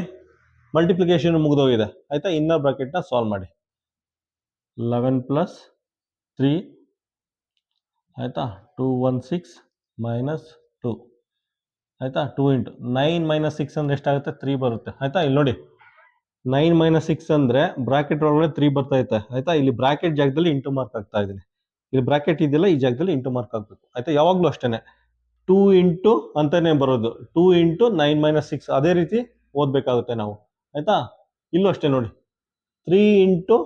ಮಲ್ಟಿಪ್ಲಿಕೇಶನ್ ಮುಗಿದೋಗಿದೆ ಆಯ್ತಾ. ಇನ್ನರ್ ಬ್ರಾಕೆಟ್ನ ಸಾಲ್ವ್ ಮಾಡಿ. 11 ಪ್ಲಸ್ 3 ಆಯ್ತಾ, 216 ಮೈನಸ್ 2 ಆಯ್ತಾ. 2 ಇಂಟು 9 ಮೈನಸ್ 6 ಅಂದರೆ ಎಷ್ಟಾಗುತ್ತೆ, 3 ಬರುತ್ತೆ ಆಯ್ತಾ. ಇಲ್ಲಿ ನೋಡಿ 9 ಮೈನಸ್ 6 ಅಂದರೆ ಬ್ರಾಕೆಟ್ ಒಳಗಡೆ 3 ಬರ್ತಾ ಐತೆ ಆಯ್ತಾ. ಇಲ್ಲಿ ಬ್ರಾಕೆಟ್ ಜಾಗದಲ್ಲಿ ಇಂಟು ಮಾರ್ಕ್ ಆಗ್ತಾ ಇದ್ದೀನಿ. ಇಲ್ಲಿ ಬ್ರಾಕೆಟ್ ಇದೆಯಲ್ಲ, ಈ ಜಾಗದಲ್ಲಿ ಇಂಟು ಮಾರ್ಕ್ ಆಗಬೇಕು ಆಯ್ತಾ. ಯಾವಾಗಲೂ ಅಷ್ಟೇ 2 ಇಂಟು ಅಂತಾನೆ ಬರೋದು, 2 ಇಂಟು 9 ಮೈನಸ್ 6 ಅದೇ ರೀತಿ ಓದಬೇಕಾಗುತ್ತೆ ನಾವು ಆಯ್ತಾ. ಇಲ್ಲೂ ಅಷ್ಟೇ ನೋಡಿ 3 ಇಂಟು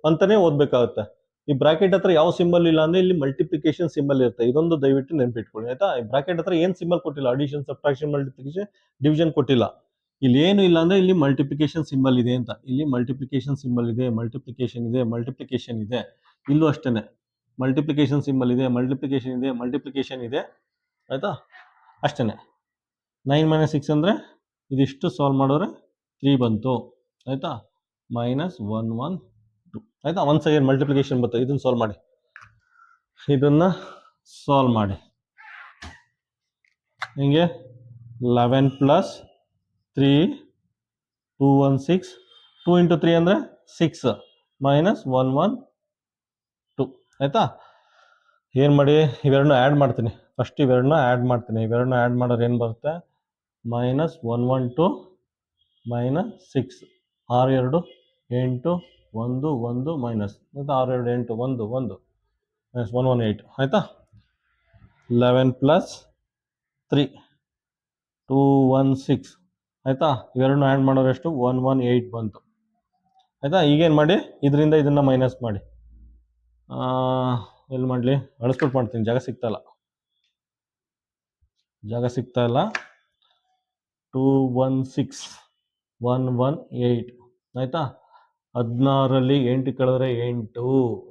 ಅಂತಾನೆ ಓದಬೇಕಾಗುತ್ತೆ. ಈ ಬ್ರಾಕೆಟ್ ಹತ್ರ ಯಾವ ಸಿಂಬಲ್ ಇಲ್ಲ ಅಂದ್ರೆ ಇಲ್ಲಿ ಮಲ್ಟಿಪ್ಲಿಕೇಶನ್ ಸಿಂಬಲ್ ಇರುತ್ತೆ. ಇದೊಂದು ದಯವಿಟ್ಟು ನೆನ್ಪಿಟ್ಕೊಳ್ಳಿ ಆಯ್ತಾ. ಈ ಬ್ರಾಕೆಟ್ ಹತ್ರ ಏನು ಸಿಂಬಲ್ ಕೊಟ್ಟಿಲ್ಲ, ಅಡಿಷನ್ ಸಬ್ಟ್ರಾಕ್ಷನ್ ಮಲ್ಟಿಪ್ಲಿಕೇಶನ್ ಡಿವಿಷನ್ ಕೊಟ್ಟಿಲ್ಲ. ಇಲ್ಲಿ ಏನು ಇಲ್ಲ ಅಂದ್ರೆ ಇಲ್ಲಿ ಮಲ್ಟಿಪ್ಲಿಕೇಶನ್ ಸಿಂಬಲ್ ಇದೆ ಅಂತ, ಇಲ್ಲಿ ಮಲ್ಟಿಪ್ಲಿಕೇಶನ್ ಸಿಂಬಲ್ ಇದೆ, ಮಲ್ಟಿಪ್ಲಿಕೇಶನ್ ಇದೆ, ಮಲ್ಟಿಪ್ಲಿಕೇಶನ್ ಇದೆ. ಇಲ್ಲೂ ಅಷ್ಟೇನೆ ಮಲ್ಟಿಪ್ಲಿಕೇಶನ್ ಸಿಂಬಲ್ ಇದೆ, ಮಲ್ಟಿಪ್ಲಿಕೇಶನ್ ಇದೆ, ಮಲ್ಟಿಪ್ಲಿಕೇಶನ್ ಇದೆ ಆಯ್ತಾ. ಅಷ್ಟೇನೆ 9 ಮೈನಸ್ 6 ಅಂದರೆ ಇದಿಷ್ಟು ಸಾಲ್ವ್ ಮಾಡಿದ್ರೆ 3 ಬಂತು ಆಯ್ತಾ. ಮೈನಸ್ 112 ಆಯ್ತಾ. ಒಂದು ಸೆಕೆಂಡ್ ಮಲ್ಟಿಪ್ಲಿಕೇಶನ್ ಬರ್ತದೆ, ಇದನ್ನ ಸಾಲ್ವ್ ಮಾಡಿ, ಇದನ್ನ ಸಾಲ್ವ್ ಮಾಡಿ. ಹಿಂಗೆ 11 ಪ್ಲಸ್ 3 216, 2 ಇಂಟು 3 ಅಂದರೆ 6 ಮೈನಸ್ 112 ಆಯ್ತಾ. ಏನು ಮಾಡಿ, ಇವೆರಡನ್ನ ಆ್ಯಡ್ ಮಾಡ್ತೀನಿ. ಫಸ್ಟ್ ಇವೆರಡನ್ನ ಆ್ಯಡ್ ಮಾಡ್ತೀನಿ. ಇವೆರಡನ್ನ ಆ್ಯಡ್ ಮಾಡಿದ್ರೆ ಏನು ಬರುತ್ತೆ, ಮೈನಸ್ 112 ಮೈನಸ್ 6, 6 2 8 1 1 ಮೈನಸ್ ಮತ್ತು 6 2 8 1 1 ಮೈನಸ್ 118 ಆಯಿತಾ. 11 ಪ್ಲಸ್ 3 216 ಆಯಿತಾ. ಇವೆರಡನ್ನ ಆ್ಯಡ್ ಮಾಡೋರು ಎಷ್ಟು, 118 ಬಂತು ಆಯಿತಾ. ಈಗೇನು ಮಾಡಿ, ಇದರಿಂದ ಇದನ್ನು ಮೈನಸ್ ಮಾಡಿ, ಎಲ್ಲಿ ಮಾಡಲಿ, ಅಳಿಸ್ಬಿಟ್ಟು ಮಾಡ್ತೀನಿ, ಜಾಗ ಸಿಗ್ತಾ ಇಲ್ಲ. 216 118 ಆಯಿತಾ. 16ರಲ್ಲಿ 8 ಕಳೆದ್ರೆ 8,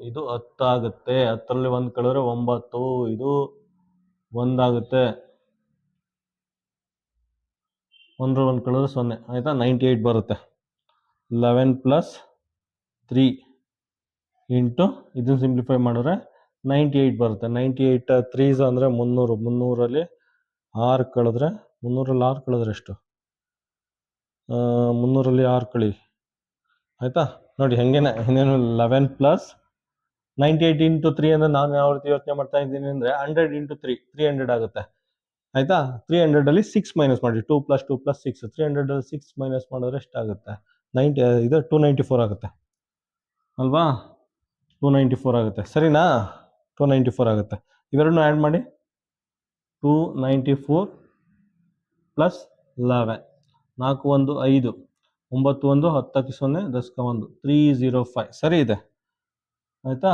ಇದು 10 ಆಗುತ್ತೆ. 10ರಲ್ಲಿ 1 ಕಳೆದ್ರೆ 9, ಇದು 1 ಆಗುತ್ತೆ. 1ರಲ್ಲಿ 1 ಕಳೆದ್ರೆ 0 ಆಯಿತಾ. 98 ಬರುತ್ತೆ. 11 ಪ್ಲಸ್ 3 ಇಂಟು ಇದನ್ನು ಸಿಂಪ್ಲಿಫೈ ಮಾಡಿದ್ರೆ 98 ಬರುತ್ತೆ. 98 3s ಅಂದರೆ 300. 300ರಲ್ಲಿ 6 ಕಳೆದ್ರೆ 300ರಲ್ಲಿ 6 ಕಳೆದ್ರೆ ಎಷ್ಟು, 300ರಲ್ಲಿ 6 ಕಳಿ ಆಯಿತಾ. ನೋಡಿ ಹೆಂಗೇನೆ ಇನ್ನೇನು 11 ಪ್ಲಸ್ 98 ಇಂಟು 3 ಅಂದರೆ ನಾನು ಯಾವ ರೀತಿ ಯೋಚನೆ ಮಾಡ್ತಾ ಇದ್ದೀನಿ ಅಂದರೆ 100 ಇಂಟು 3 300 ಆಗುತ್ತೆ ಆಯಿತಾ. 300ಅಲ್ಲಿ 6 ಮೈನಸ್ ಮಾಡಿ, 2 ಪ್ಲಸ್ 2 ಪ್ಲಸ್ 6, 300ಅಲ್ಲಿ 6 ಮೈನಸ್ ಮಾಡಿದ್ರೆ ಎಷ್ಟಾಗುತ್ತೆ, 294 ಆಗುತ್ತೆ ಅಲ್ವಾ. 294 ಆಗುತ್ತೆ ಸರಿನಾ, 294 ಆಗುತ್ತೆ. ಇವೆರಡನ್ನೂ ಆ್ಯಡ್ ಮಾಡಿ, 294 ಪ್ಲಸ್ 11, 4 1 5, 9 1 10 0 10 1 305 ಸರಿ ಇದೆ ಆಯಿತಾ.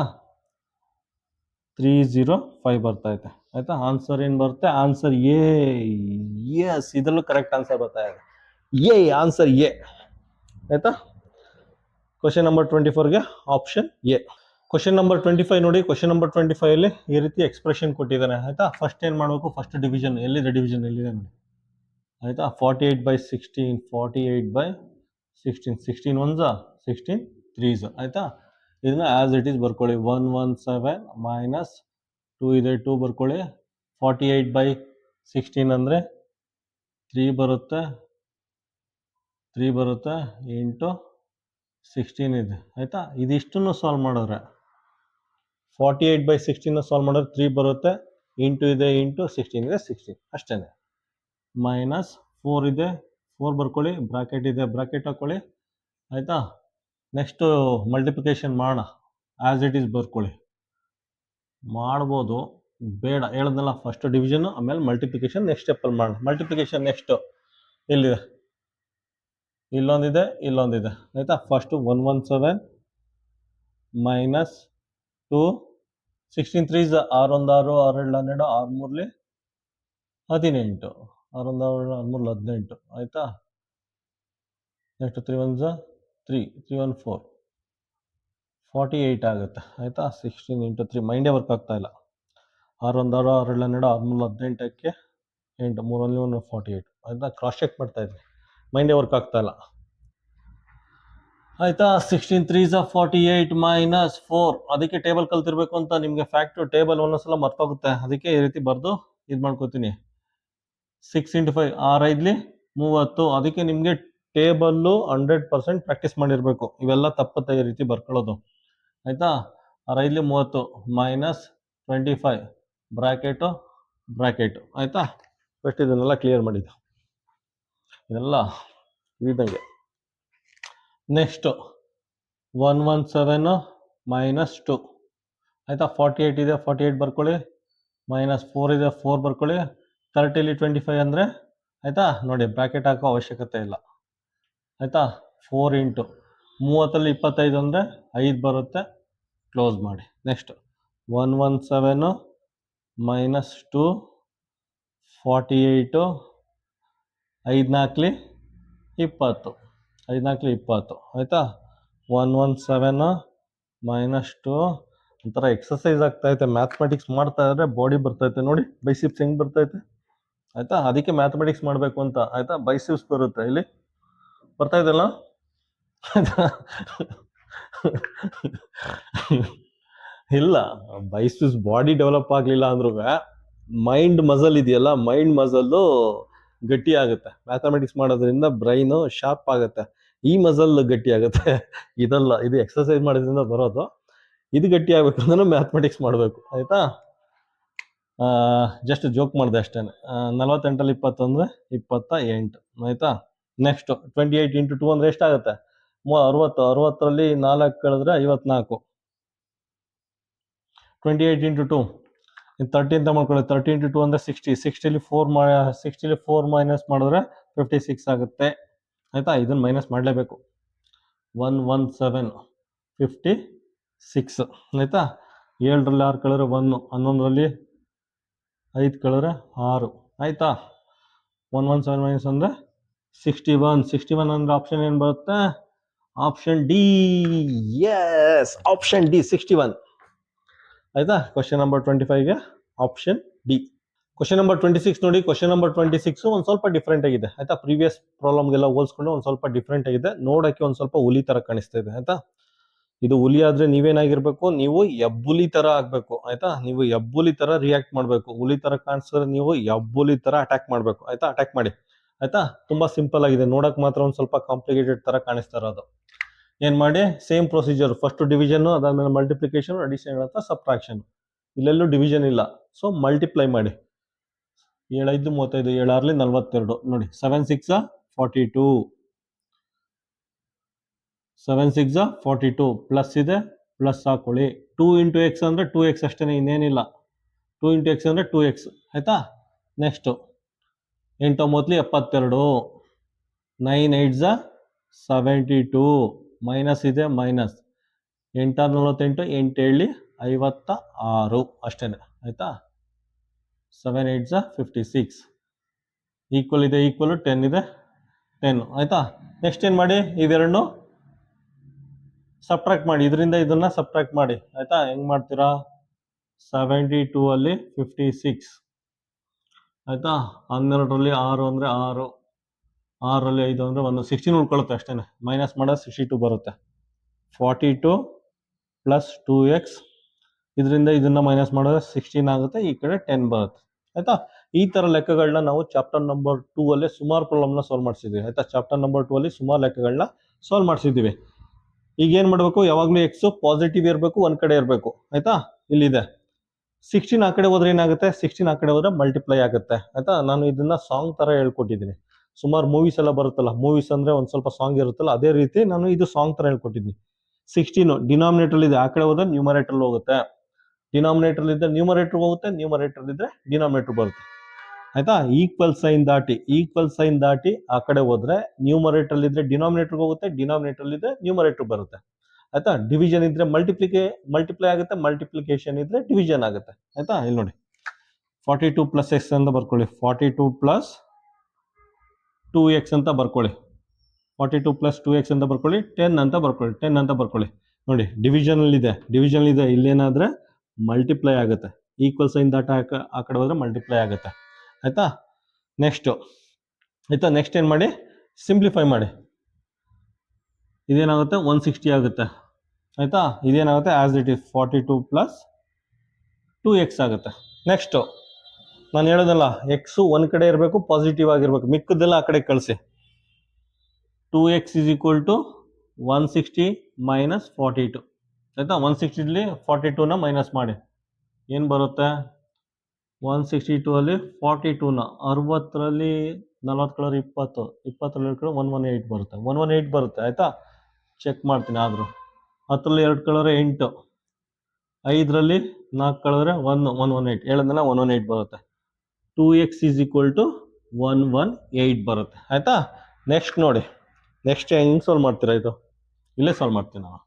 305 ಬರ್ತಾ ಇದೆ ಆಯಿತಾ. ಆನ್ಸರ್ ಏನು ಬರುತ್ತೆ, ಆನ್ಸರ್ ಎ. ಎಸ್, ಇದರಲ್ಲೂ ಕರೆಕ್ಟ್ ಆನ್ಸರ್ ಬರ್ತಾ ಇದೆ, ಎ ಆನ್ಸರ್ ಎ ಆಯಿತಾ. ಕ್ವಶನ್ ನಂಬರ್ 24ಗೆ ಆಪ್ಷನ್ ಎ. ಕ್ವಶನ್ ನಂಬರ್ 25 ನೋಡಿ. ಕ್ವಶನ್ ನಂಬರ್ 25 ಅಲ್ಲಿ ಈ ರೀತಿ ಎಕ್ಸ್ಪ್ರೆಷನ್ ಕೊಟ್ಟಿದ್ದಾನೆ ಆಯಿತಾ. ಫಸ್ಟ್ ಏನು ಮಾಡಬೇಕು, ಫಸ್ಟ್ ಡಿವಿಷನ್ ಎಲ್ಲಿದೆ, ಡಿವಿಷನ್ ಎಲ್ಲಿದೆ ನೋಡಿ ಆಯಿತಾ. 48/16, 48/16, 16 1s 16 3s ಆಯಿತಾ. ಇದನ್ನ ಆ್ಯಸ್ ಇಟ್ ಈಸ್ ಬರ್ಕೊಳ್ಳಿ. 117 ಮೈನಸ್ 2 ಇದೆ 2 ಬರ್ಕೊಳ್ಳಿ. 48/16 ಅಂದರೆ 3 ಬರುತ್ತೆ, 3 ಬರುತ್ತೆ ಇಂಟು 16 ಇದೆ ಆಯಿತಾ. ಇದಿಷ್ಟನ್ನು ಸಾಲ್ವ್ ಮಾಡಿದ್ರೆ 48/16 ಸಾಲ್ವ್ ಮಾಡಿದ್ರೆ 3 ಬರುತ್ತೆ. ಇಂಟು ಇದೆ ಇಂಟು 16 ಇದೆ 16 ಅಷ್ಟೇ. ಮೈನಸ್ 4 ಇದೆ 4 ಬರ್ಕೊಳ್ಳಿ, ಬ್ರಾಕೆಟ್ ಇದೆ ಬ್ರಾಕೆಟ್ ಹಾಕೊಳ್ಳಿ ಆಯಿತಾ. ನೆಕ್ಸ್ಟು ಮಲ್ಟಿಪ್ಲಿಕೇಶನ್ ಮಾಡೋಣ, ಆ್ಯಸ್ ಇಟ್ ಈಸ್ ಬರ್ಕೊಳ್ಳಿ. ಮಾಡ್ಬೋದು, ಬೇಡ ಹೇಳೋದಲ್ಲ, ಫಸ್ಟ್ ಡಿವಿಷನ್ ಆಮೇಲೆ ಮಲ್ಟಿಪ್ಲಿಕೇಶನ್ ನೆಕ್ಸ್ಟ್ ಸ್ಟೆಪ್ಪಲ್ಲಿ ಮಾಡೋಣ. ಮಲ್ಟಿಪ್ಲಿಕೇಶನ್ ನೆಕ್ಸ್ಟು ಇಲ್ಲಿದೆ, ಇಲ್ಲೊಂದಿದೆ ಇಲ್ಲೊಂದಿದೆ ಆಯಿತಾ. ಫಸ್ಟು 117 ಮೈನಸ್ 2 16 3 6 1 6 6 2 12 6 3 18 6 1 6 6 3 18 ಆಯಿತಾ. ನೆಕ್ಸ್ಟ್ 3 1 3 3 1 4 48 ಆಗುತ್ತೆ ಆಯಿತಾ. 16 ಇಂಟು 3 ಮೈಂಡೇ ವರ್ಕ್ ಆಗ್ತಾ ಇಲ್ಲ. 6 1 6 6 2 12 6 3 18ಕ್ಕೆ 8 3 1 48 ಆಯಿತಾ. ಕ್ರಾಸ್ ಚೆಕ್ ಮಾಡ್ತಾ ಇದ್ವಿ, ಮೈಂಡೇ ವರ್ಕ್ ಆಗ್ತಾ ಇಲ್ಲ ಆಯಿತಾ. 16 3 48 ಮೈನಸ್ 4. ಅದಕ್ಕೆ ಟೇಬಲ್ ಕಲ್ತಿರ್ಬೇಕು ಅಂತ ನಿಮಗೆ ಫ್ಯಾಕ್ಟು ಟೇಬಲ್ ಒಂದೊಂದ್ಸಲ ಮರ್ತೋಗುತ್ತೆ, ಅದಕ್ಕೆ ಈ ರೀತಿ ಬರೆದು ಇದು ಮಾಡ್ಕೋತೀನಿ. 6 ಇಂಟು 5 6 5 30. ಅದಕ್ಕೆ ನಿಮಗೆ ಟೇಬಲ್ಲು 100% ಪ್ರಾಕ್ಟೀಸ್ ಮಾಡಿರಬೇಕು, ಇವೆಲ್ಲ ತಪ್ಪುತ್ತೆ ಈ ರೀತಿ ಬರ್ಕೊಳ್ಳೋದು ಆಯಿತಾ. 6 5 30 ಮೈನಸ್ 25 ಬ್ರಾಕೆಟು ಆಯಿತಾ. ಫಸ್ಟ್ ಇದನ್ನೆಲ್ಲ ಕ್ಲಿಯರ್ ಮಾಡಿದ್ದು, ಇದೆಲ್ಲ ಇದಂಗೆ. ನೆಕ್ಸ್ಟು 117 ಮೈನಸ್ 2 ಆಯಿತಾ. 48 ಇದೆ 48 ಬರ್ಕೊಳ್ಳಿ, ಮೈನಸ್ 4 ಇದೆ 4 ಬರ್ಕೊಳ್ಳಿ. 30ಲಿ 25 ಅಂದರೆ ಆಯಿತಾ. ನೋಡಿ ಬ್ರಾಕೆಟ್ ಹಾಕೋ ಅವಶ್ಯಕತೆ ಇಲ್ಲ ಆಯಿತಾ. 4 ಇಂಟು 30ಲ್ಲಿ 25 ಅಂದರೆ 5 ಬರುತ್ತೆ, ಕ್ಲೋಸ್ ಮಾಡಿ. ನೆಕ್ಸ್ಟ್ 117 ಮೈನಸ್ 2 48 5 4ಲಿ 20 5 4ಲಿ 20 ಆಯಿತಾ. 117 ಮೈನಸ್ 2 ಒಂಥರ ಎಕ್ಸಸೈಸ್ ಆಗ್ತಾಯಿದೆ, ಮ್ಯಾಥಮೆಟಿಕ್ಸ್ ಮಾಡ್ತಾ ಇದ್ರೆ ಬಾಡಿ ಬರ್ತೈತೆ ನೋಡಿ, ಬೈಸಿಪ್ಸ್ ಹೆಂಗೆ ಬರ್ತೈತೆ ಆಯಿತಾ. ಅದಕ್ಕೆ ಮ್ಯಾಥಮೆಟಿಕ್ಸ್ ಮಾಡಬೇಕು ಅಂತ ಆಯಿತಾ. ಬೈಸಿಪ್ಸ್ ಬರುತ್ತೆ, ಇಲ್ಲಿ ಬರ್ತಾ ಇದೆಯಲ್ಲ ಇಲ್ಲ, ಬೈಸಿಪ್ಸ್ ಬಾಡಿ ಡೆವಲಪ್ ಆಗಲಿಲ್ಲ ಅಂದ್ರೂ ಮೈಂಡ್ ಮಸಲ್ ಇದೆಯಲ್ಲ, ಮೈಂಡ್ ಮಸಲ್ಲು ಗಟ್ಟಿ ಆಗುತ್ತೆ. ಮ್ಯಾಥಮೆಟಿಕ್ಸ್ ಮಾಡೋದ್ರಿಂದ ಬ್ರೈನು ಶಾರ್ಪ್ ಆಗುತ್ತೆ, ಈ ಮಸಲ್ ಗಟ್ಟಿ ಆಗುತ್ತೆ. ಇದಲ್ಲ, ಇದು ಎಕ್ಸಸೈಸ್ ಮಾಡೋದ್ರಿಂದ ಬರೋದು. ಇದು ಗಟ್ಟಿ ಆಗ್ಬೇಕು ಅಂದ್ರೆ ಮ್ಯಾಥಮೆಟಿಕ್ಸ್ ಮಾಡಬೇಕು ಆಯಿತಾ. ಜಸ್ಟ್ ಜೋಕ್ ಮಾಡಿದೆ ಅಷ್ಟೇ. 48ರಲ್ಲಿ 20 ಅಂದರೆ 28 ಆಯಿತಾ. ನೆಕ್ಸ್ಟು 28 ಇಂಟು 2 ಅಂದರೆ ಎಷ್ಟಾಗುತ್ತೆ? 60. 60ರಲ್ಲಿ 4 ಕಳೆದ್ರೆ 54. 28 ಇಂಟು 2 30 ಅಂತ ಮಾಡ್ಕೊಳ್ಳಿ. 30 ಇಂಟು 2 ಅಂದರೆ 60. 60ಲಿ 4 ಮೈನಸ್ ಮಾಡಿದ್ರೆ 56 ಆಗುತ್ತೆ ಆಯಿತಾ. ಇದನ್ನು ಮೈನಸ್ ಮಾಡಲೇಬೇಕು. 117 56 ಆಯಿತಾ. 7ರಲ್ಲಿ 6 ಕಳೆದ್ರೆ 1, 11ರಲ್ಲಿ 5 ಕಳೆದ್ರೆ 6 ಆಯಿತಾ. 117 ಮೈನಸ್ ಅಂದರೆ 61. 61 ಅಂದರೆ ಆಪ್ಷನ್ ಏನು ಬರುತ್ತೆ? Option D. Yes, option D 61 ಆಯಿತಾ. ಕ್ವಶನ್ ನಂಬರ್ 25ಗೆ ಆಪ್ಷನ್ ಡಿ. ಕ್ವಶನ್ ನಂಬರ್ 26 ನೋಡಿ. ಕ್ವಶನ್ ನಂಬರ್ 26 ಒಂದು ಸ್ವಲ್ಪ ಡಿಫ್ರೆಂಟ್ ಆಗಿದೆ ಆಯಿತಾ. ಪ್ರೀವಿಯಸ್ ಪ್ರಾಬ್ಲಮ್ಗೆಲ್ಲ ಹೋಲಿಸ್ಕೊಂಡು ಒಂದು ಸ್ವಲ್ಪ ಡಿಫ್ರೆಂಟ್ ಆಗಿದೆ, ನೋಡೋಕ್ಕೆ ಒಂದು ಸ್ವಲ್ಪ ಹುಲಿ ಥರ ಕಾಣಿಸ್ತಾ ಇದೆ ಆಯಿತಾ. ಇದು ಹುಲಿ ಆದರೆ ನೀವೇನಾಗಿರ್ಬೇಕು? ನೀವು ಎಬ್ಬುಲಿ ಥರ ಆಗಬೇಕು ಆಯಿತಾ. ನೀವು ಎಬ್ಬುಲಿ ಥರ ರಿಯಾಕ್ಟ್ ಮಾಡಬೇಕು. ಹುಲಿ ಥರ ಕಾಣಿಸಿದ್ರೆ ನೀವು ಎಬ್ಬುಲಿ ಥರ ಅಟ್ಯಾಕ್ ಮಾಡಬೇಕು ಆಯಿತಾ. ಅಟ್ಯಾಕ್ ಮಾಡಿ ಆಯಿತಾ. ತುಂಬ ಸಿಂಪಲ್ ಆಗಿದೆ, ನೋಡೋಕೆ ಮಾತ್ರ ಒಂದು ಸ್ವಲ್ಪ ಕಾಂಪ್ಲಿಕೇಟೆಡ್ ಥರ ಕಾಣಿಸ್ತಾ ಇರೋದು. ಏನು ಮಾಡಿ? ಸೇಮ್ ಪ್ರೊಸೀಜರ್, ಫಸ್ಟ್ ಡಿವಿಷನ್ನು, ಅದಾದಮೇಲೆ ಮಲ್ಟಿಪ್ಲಿಕೇಶನ್, ಅಡಿಷನ್ ಅಥವಾ ಸಬ್ಟ್ರಾಕ್ಷನ್. ಇಲ್ಲೆಲ್ಲೂ ಡಿವಿಷನ್ ಇಲ್ಲ, ಸೊ ಮಲ್ಟಿಪ್ಲೈ ಮಾಡಿ. 7 5 35, 7 6ಲಿ 42 ನೋಡಿ. 7 6 42, 7 6 42 ಪ್ಲಸ್ ಇದೆ, ಪ್ಲಸ್ ಹಾಕೊಳ್ಳಿ. 2 ಇಂಟು ಎಕ್ಸ್ ಅಂದರೆ 2x ಅಷ್ಟೇ, ಇನ್ನೇನಿಲ್ಲ. 2 ಇಂಟು ಎಕ್ಸ್ ಅಂದರೆ 2x ಆಯಿತಾ. ನೆಕ್ಸ್ಟು 8 9ಲಿ 72, 9 8 72 ಮೈನಸ್ ಇದೆ, ಮೈನಸ್ 8 6 48, 8 7ಲಿ 56 ಅಷ್ಟೇ ಆಯಿತಾ. 7 8 56 ಈಕ್ವಲ್ ಇದೆ, ಈಕ್ವಲ್ 10 ಇದೆ 10 ಆಯಿತಾ. ನೆಕ್ಸ್ಟ್ ಏನು ಮಾಡಿ? ಇವೆರಡನ್ನು ಸಬ್ಟ್ರಾಕ್ಟ್ ಮಾಡಿ, ಇದರಿಂದ ಇದನ್ನ ಸಬ್ಟ್ರಾಕ್ಟ್ ಮಾಡಿ ಆಯಿತಾ. ಹೆಂಗೆ ಮಾಡ್ತೀರಾ? 72ಅಲ್ಲಿ 56 ಆಯಿತಾ. 12ರಲ್ಲಿ 6 ಅಂದರೆ 6, 6ರಲ್ಲಿ 5 ಅಂದರೆ 1, 16 ಉಳ್ಕೊಳ್ಳುತ್ತೆ ಅಷ್ಟೇ. ಮೈನಸ್ ಮಾಡೋದು 62 ಬರುತ್ತೆ. 42 ಪ್ಲಸ್ 2x, ಇದರಿಂದ ಇದನ್ನು ಮೈನಸ್ ಮಾಡಿದ್ರೆ 16 ಆಗುತ್ತೆ, ಈ ಕಡೆ 10 ಬರುತ್ತೆ ಆಯಿತಾ. ಈ ಥರ ಲೆಕ್ಕಗಳನ್ನ ನಾವು ಚಾಪ್ಟರ್ ನಂಬರ್ 2 ಅಲ್ಲೇ ಸುಮಾರು ಪ್ರಾಬ್ಲಮ್ನ ಸಾಲ್ವ್ ಮಾಡಿಸಿದ್ದೀವಿ ಆಯಿತಾ. ಚಾಪ್ಟರ್ ನಂಬರ್ 2 ಅಲ್ಲಿ ಸುಮಾರು ಲೆಕ್ಕಗಳನ್ನ ಸಾಲ್ವ್ ಮಾಡಿಸಿದ್ದೀವಿ. ಈಗ ಏನು ಮಾಡಬೇಕು? ಯಾವಾಗಲೂ ಎಕ್ಸು ಪಾಸಿಟಿವ್ ಇರಬೇಕು, ಒಂದು ಕಡೆ ಇರಬೇಕು ಆಯಿತಾ. ಇಲ್ಲಿದೆ 16 ಆ ಕಡೆ ಹೋದ್ರೆ ಏನಾಗುತ್ತೆ, 16 ಆ ಕಡೆ ಹೋದ್ರೆ ಮಲ್ಟಿಪ್ಲೈ ಆಗುತ್ತೆ ಆಯ್ತಾ. ನಾನು ಇದನ್ನ ಸಾಂಗ್ ತರ ಹೇಳ್ಕೊಟ್ಟಿದ್ದೀನಿ. ಸುಮಾರು ಮೂವೀಸ್ ಎಲ್ಲ ಬರುತ್ತಲ್ಲ, ಮೂವೀಸ್ ಅಂದ್ರೆ ಒಂದ್ ಸ್ವಲ್ಪ ಸಾಂಗ್ ಇರುತ್ತಲ್ಲ, ಅದೇ ರೀತಿ ನಾನು ಇದು ಸಾಂಗ್ ತರ ಹೇಳ್ಕೊಟ್ಟಿದ್ದೀನಿ. 16 ಡಿನಾಮಿನೇಟರ್ ಇದೆ, ಆ ಕಡೆ ಹೋದ್ರೆ ನ್ಯೂಮರೇಟರ್ ಹೋಗುತ್ತೆ, ಡಿನಾಮಿನೇಟರ್ ಇದ್ರೆ ನ್ಯೂಮರೇಟರ್ ಹೋಗುತ್ತೆ, ನ್ಯೂಮರೇಟರ್ ಇದ್ರೆ ಡಿನಾಮಿನೇಟರ್ ಬರುತ್ತೆ ಆಯ್ತಾ. ಈಕ್ವಲ್ ಸೈನ್ ದಾಟಿ ಆ ಕಡೆ ಹೋದ್ರೆ ನ್ಯೂಮರೇಟರ್ ಇದ್ರೆ ಡಿನಾಮಿನೇಟರ್ ಹೋಗುತ್ತೆ, ಡಿನಾಮಿನೇಟರ್ ಇದ್ರೆ ನ್ಯೂಮರೇಟರ್ ಬರುತ್ತೆ ಆಯ್ತಾ. ಡಿವಿಷನ್ ಇದ್ರೆ ಮಲ್ಟಿಪ್ಲೈ ಆಗುತ್ತೆ, ಮಲ್ಟಿಪ್ಲಿಕೇಶನ್ ಇದ್ರೆ ಡಿವಿಷನ್ ಆಗುತ್ತೆ ಆಯ್ತಾ. ಇಲ್ಲಿ ನೋಡಿ 42 ಪ್ಲಸ್ ಎಕ್ಸ್ ಅಂತ ಬರ್ಕೊಳ್ಳಿ, 42 ಪ್ಲಸ್ 2x ಅಂತ ಬರ್ಕೊಳ್ಳಿ, 42 ಪ್ಲಸ್ 2x ಅಂತ ಬರ್ಕೊಳ್ಳಿ, 10 ಅಂತ ಬರ್ಕೊಳ್ಳಿ, 10 ಅಂತ ಬರ್ಕೊಳ್ಳಿ. ನೋಡಿ ಡಿವಿಷನ್ ಇದೆ, ಇಲ್ಲೇನಾದ್ರೆ ಮಲ್ಟಿಪ್ಲೈ ಆಗುತ್ತೆ, ಈಕ್ವಲ್ ಸೈನ್ ದಾಟ ಆ ಕಡೆ ಹೋದ್ರೆ ಮಲ್ಟಿಪ್ಲೈ ಆಗುತ್ತೆ ಆಯ್ತಾ. ನೆಕ್ಸ್ಟ್ ಆಯ್ತಾ, ನೆಕ್ಸ್ಟ್ ಏನು ಮಾಡಿ, ಸಿಂಪ್ಲಿಫೈ ಮಾಡಿ. ಇದೇನಾಗುತ್ತೆ 160 ಆಗುತ್ತೆ ಆಯ್ತಾ. ಇದೇನಾಗುತ್ತೆ as it is 42 plus 2x ಆಗುತ್ತೆ. ನೆಕ್ಸ್ಟ್ ನಾನು ಹೇಳೋದಲ್ಲ, ಎಕ್ಸು ಒಂದ್ ಕಡೆ ಇರಬೇಕು, ಪಾಸಿಟಿವ್ ಆಗಿರ್ಬೇಕು, ಮಿಕ್ಕದೆಲ್ಲ ಆ ಕಡೆ ಕಳಿಸಿ. 2x is equal to 160 minus 42 ಆಯ್ತಾ. 160 42ನ ಮೈನಸ್ ಮಾಡಿ ಏನು ಬರುತ್ತೆ, 162 ಅಲ್ಲಿ 42ನ 60ರಲ್ಲಿ 40 ಕಳೆದ್ರೆ 20, 20ರಲ್ಲಿ 118 ಬರುತ್ತೆ, 118 ಬರುತ್ತೆ ಆಯ್ತಾ. ಚೆಕ್ ಮಾಡ್ತೀನಿ ಆದರೂ. 10ರಲ್ಲಿ 2 ಕಳೆದ್ರೆ 8, 5ರಲ್ಲಿ 4 ಕಳೆದ್ರೆ 118, ಹೇಳಿದ್ನಲ್ಲ 118 ಬರುತ್ತೆ. 2x ಈಸ್ ಈಕ್ವಲ್ ಟು 118 ಬರುತ್ತೆ ಆಯ್ತಾ. ನೆಕ್ಸ್ಟ್ ನೋಡಿ, ನೆಕ್ಸ್ಟ್ ಹೆಂಗೆ ಸಾಲ್ವ್ ಮಾಡ್ತೀರಾ, ಇದು ಇಲ್ಲೇ ಸಾಲ್ವ್ ಮಾಡ್ತೀನಿ ನಾವು.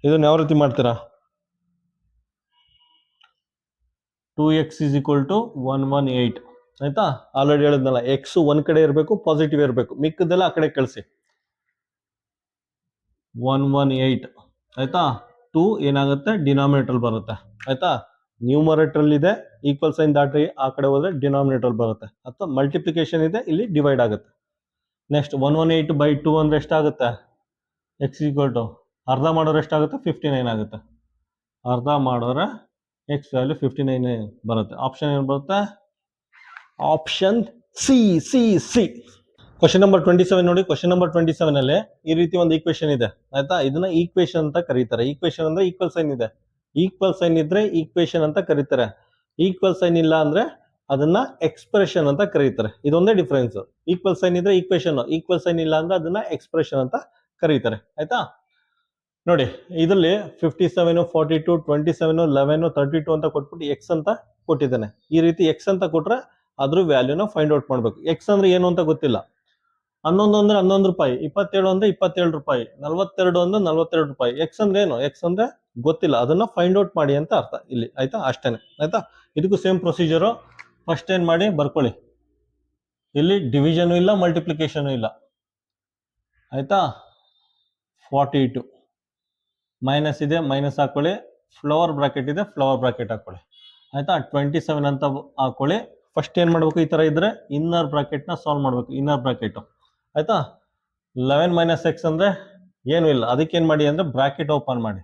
ಇದನ್ನ ಯಾವ ರೀತಿ ಮಾಡ್ತೀರಾ, 2x ಈಸ್ ಈಕ್ವಲ್ ಟು 118 ಆಯ್ತಾ. ಆಲ್ರೆಡಿ ಹೇಳಿದ್ನಲ್ಲ, ಎಕ್ಸ್ ಒಂದ್ ಕಡೆ ಇರಬೇಕು, ಪಾಸಿಟಿವ್ ಇರಬೇಕು, ಮಿಕ್ಕದೆಲ್ಲ ಆ ಕಡೆ ಕಳಿಸಿ. 118 ಆಯ್ತಾ. 2 ಏನಾಗುತ್ತೆ, ಡಿನಾಮಿನೇಟರ್ ಬರುತ್ತೆ ಆಯ್ತಾ. ನ್ಯೂಮರೇಟರ್ ಇದೆ, ಈಕ್ವಲ್ ಸೈನ್ ದಾಟಿ ಆ ಕಡೆ ಹೋದ್ರೆ ಡಿನಾಮಿನೇಟರ್ ಬರುತ್ತೆ, ಅಥವಾ ಮಲ್ಟಿಪ್ಲಿಕೇಶನ್ ಇದೆ, ಇಲ್ಲಿ ಡಿವೈಡ್ ಆಗುತ್ತೆ. ನೆಕ್ಸ್ಟ್ 118 ಬೈ 2 ಅಂದ್ರೆ ಎಷ್ಟಾಗುತ್ತೆ, ಎಕ್ಸ್ ಈಕ್ವಲ್ ಟು ಅರ್ಧ ಮಾಡೋರು ಎಷ್ಟಾಗುತ್ತೆ, 59 ಆಗುತ್ತೆ. ಅರ್ಧ ಮಾಡೋರೆ ಎಕ್ಸ್ ವ್ಯಾಲ್ಯೂ 59 ಬರುತ್ತೆ. ಆಪ್ಷನ್ ಏನು ಬರುತ್ತೆ, option C C C. Question number 27 ನೋಡಿ. ಕ್ವಶನ್ ನಂಬರ್ 27 ಅಲ್ಲಿ ಈ ರೀತಿ ಒಂದು ಈಕ್ವೇಶನ್ ಇದೆ ಆಯ್ತಾ. ಇದನ್ನ ಈಕ್ವೇಶನ್ ಅಂತ ಕರೀತಾರೆ. ಈಕ್ವೇಶನ್ ಅಂದ್ರೆ ಈಕ್ವಲ್ ಸೈನ್ ಇದೆ, ಈಕ್ವಲ್ ಸೈನ್ ಇದ್ರೆ ಈಕ್ವೇಶನ್ ಅಂತ ಕರೀತಾರೆ, ಈಕ್ವಲ್ ಸೈನ್ ಇಲ್ಲ ಅಂದ್ರೆ ಅದನ್ನ ಎಕ್ಸ್ಪ್ರೆಷನ್ ಅಂತ ಕರೀತಾರೆ. ಇದೊಂದೇ ಡಿಫರೆನ್ಸ್. ಈಕ್ವಲ್ ಸೈನ್ ಇದ್ರೆ ಈಕ್ವೇಶನ್, ಈಕ್ವಲ್ ಸೈನ್ ಇಲ್ಲ ಅಂದ್ರೆ ಅದನ್ನ ಎಕ್ಸ್ಪ್ರೆಷನ್ ಅಂತ ಕರೀತಾರೆ ಆಯ್ತಾ. ನೋಡಿ ಇದರಲ್ಲಿ 57, 42, 27, 11, 32 ಅಂತ ಕೊಟ್ಬಿಟ್ಟು ಎಕ್ಸ್ ಅಂತ ಕೊಟ್ಟಿದ್ದಾನೆ. ಈ ರೀತಿ ಎಕ್ಸ್ ಅಂತ ಕೊಟ್ರೆ ಅದ್ರ ವ್ಯಾಲ್ಯೂನ ಫೈಂಡ್ ಔಟ್ ಮಾಡ್ಬೇಕು. ಎಕ್ಸ್ ಅಂದ್ರೆ ಏನು ಅಂತ ಗೊತ್ತಿಲ್ಲ, 11 ಅಂದ್ರೆ 11 ರೂಪಾಯಿ, 27 ಅಂದ್ರೆ 27 ರೂಪಾಯಿ, 42 ಅಂದ್ರೆ 42 ರೂಪಾಯಿ. ಎಕ್ಸ್ ಅಂದ್ರೆ ಏನು, ಎಕ್ಸ್ ಅಂದ್ರೆ ಗೊತ್ತಿಲ್ಲ, ಅದನ್ನ ಫೈಂಡ್ ಔಟ್ ಮಾಡಿ ಅಂತ ಅರ್ಥ ಇಲ್ಲಿ ಆಯ್ತಾ. ಅಷ್ಟೇನೆ ಆಯ್ತಾ. ಇದಕ್ಕೂ ಸೇಮ್ ಪ್ರೊಸೀಜರು. ಫಸ್ಟ್ ಏನ್ ಮಾಡಿ ಬರ್ಕೊಳ್ಳಿ, ಇಲ್ಲಿ ಡಿವಿಷನ್ ಇಲ್ಲ, ಮಲ್ಟಿಪ್ಲಿಕೇಶನ್ ಇಲ್ಲ ಆಯ್ತಾ. 42 ಮೈನಸ್ ಇದೆ, ಮೈನಸ್ ಹಾಕೊಳ್ಳಿ, ಫ್ಲವರ್ ಬ್ರಾಕೆಟ್ ಇದೆ, ಫ್ಲವರ್ ಬ್ರಾಕೆಟ್ ಹಾಕೊಳ್ಳಿ ಆಯ್ತಾ. 27 ಅಂತ ಹಾಕೊಳ್ಳಿ. ಫಸ್ಟ್ ಏನ್ ಮಾಡ್ಬೇಕು, ಈ ತರ ಇದ್ರೆ ಇನ್ನರ್ ಬ್ರಾಕೆಟ್ ನ ಸಾಲ್ವ್ ಮಾಡ್ಬೇಕು, ಇನ್ನರ್ ಬ್ರಾಕೆಟ್ ಆಯ್ತಾ. 11 ಮೈನಸ್ ಎಕ್ಸ್ ಅಂದ್ರೆ ಏನು ಇಲ್ಲ, ಅದಕ್ಕೆ ಏನ್ ಮಾಡಿ ಅಂದ್ರೆ ಬ್ರಾಕೆಟ್ ಓಪನ್ ಮಾಡಿ,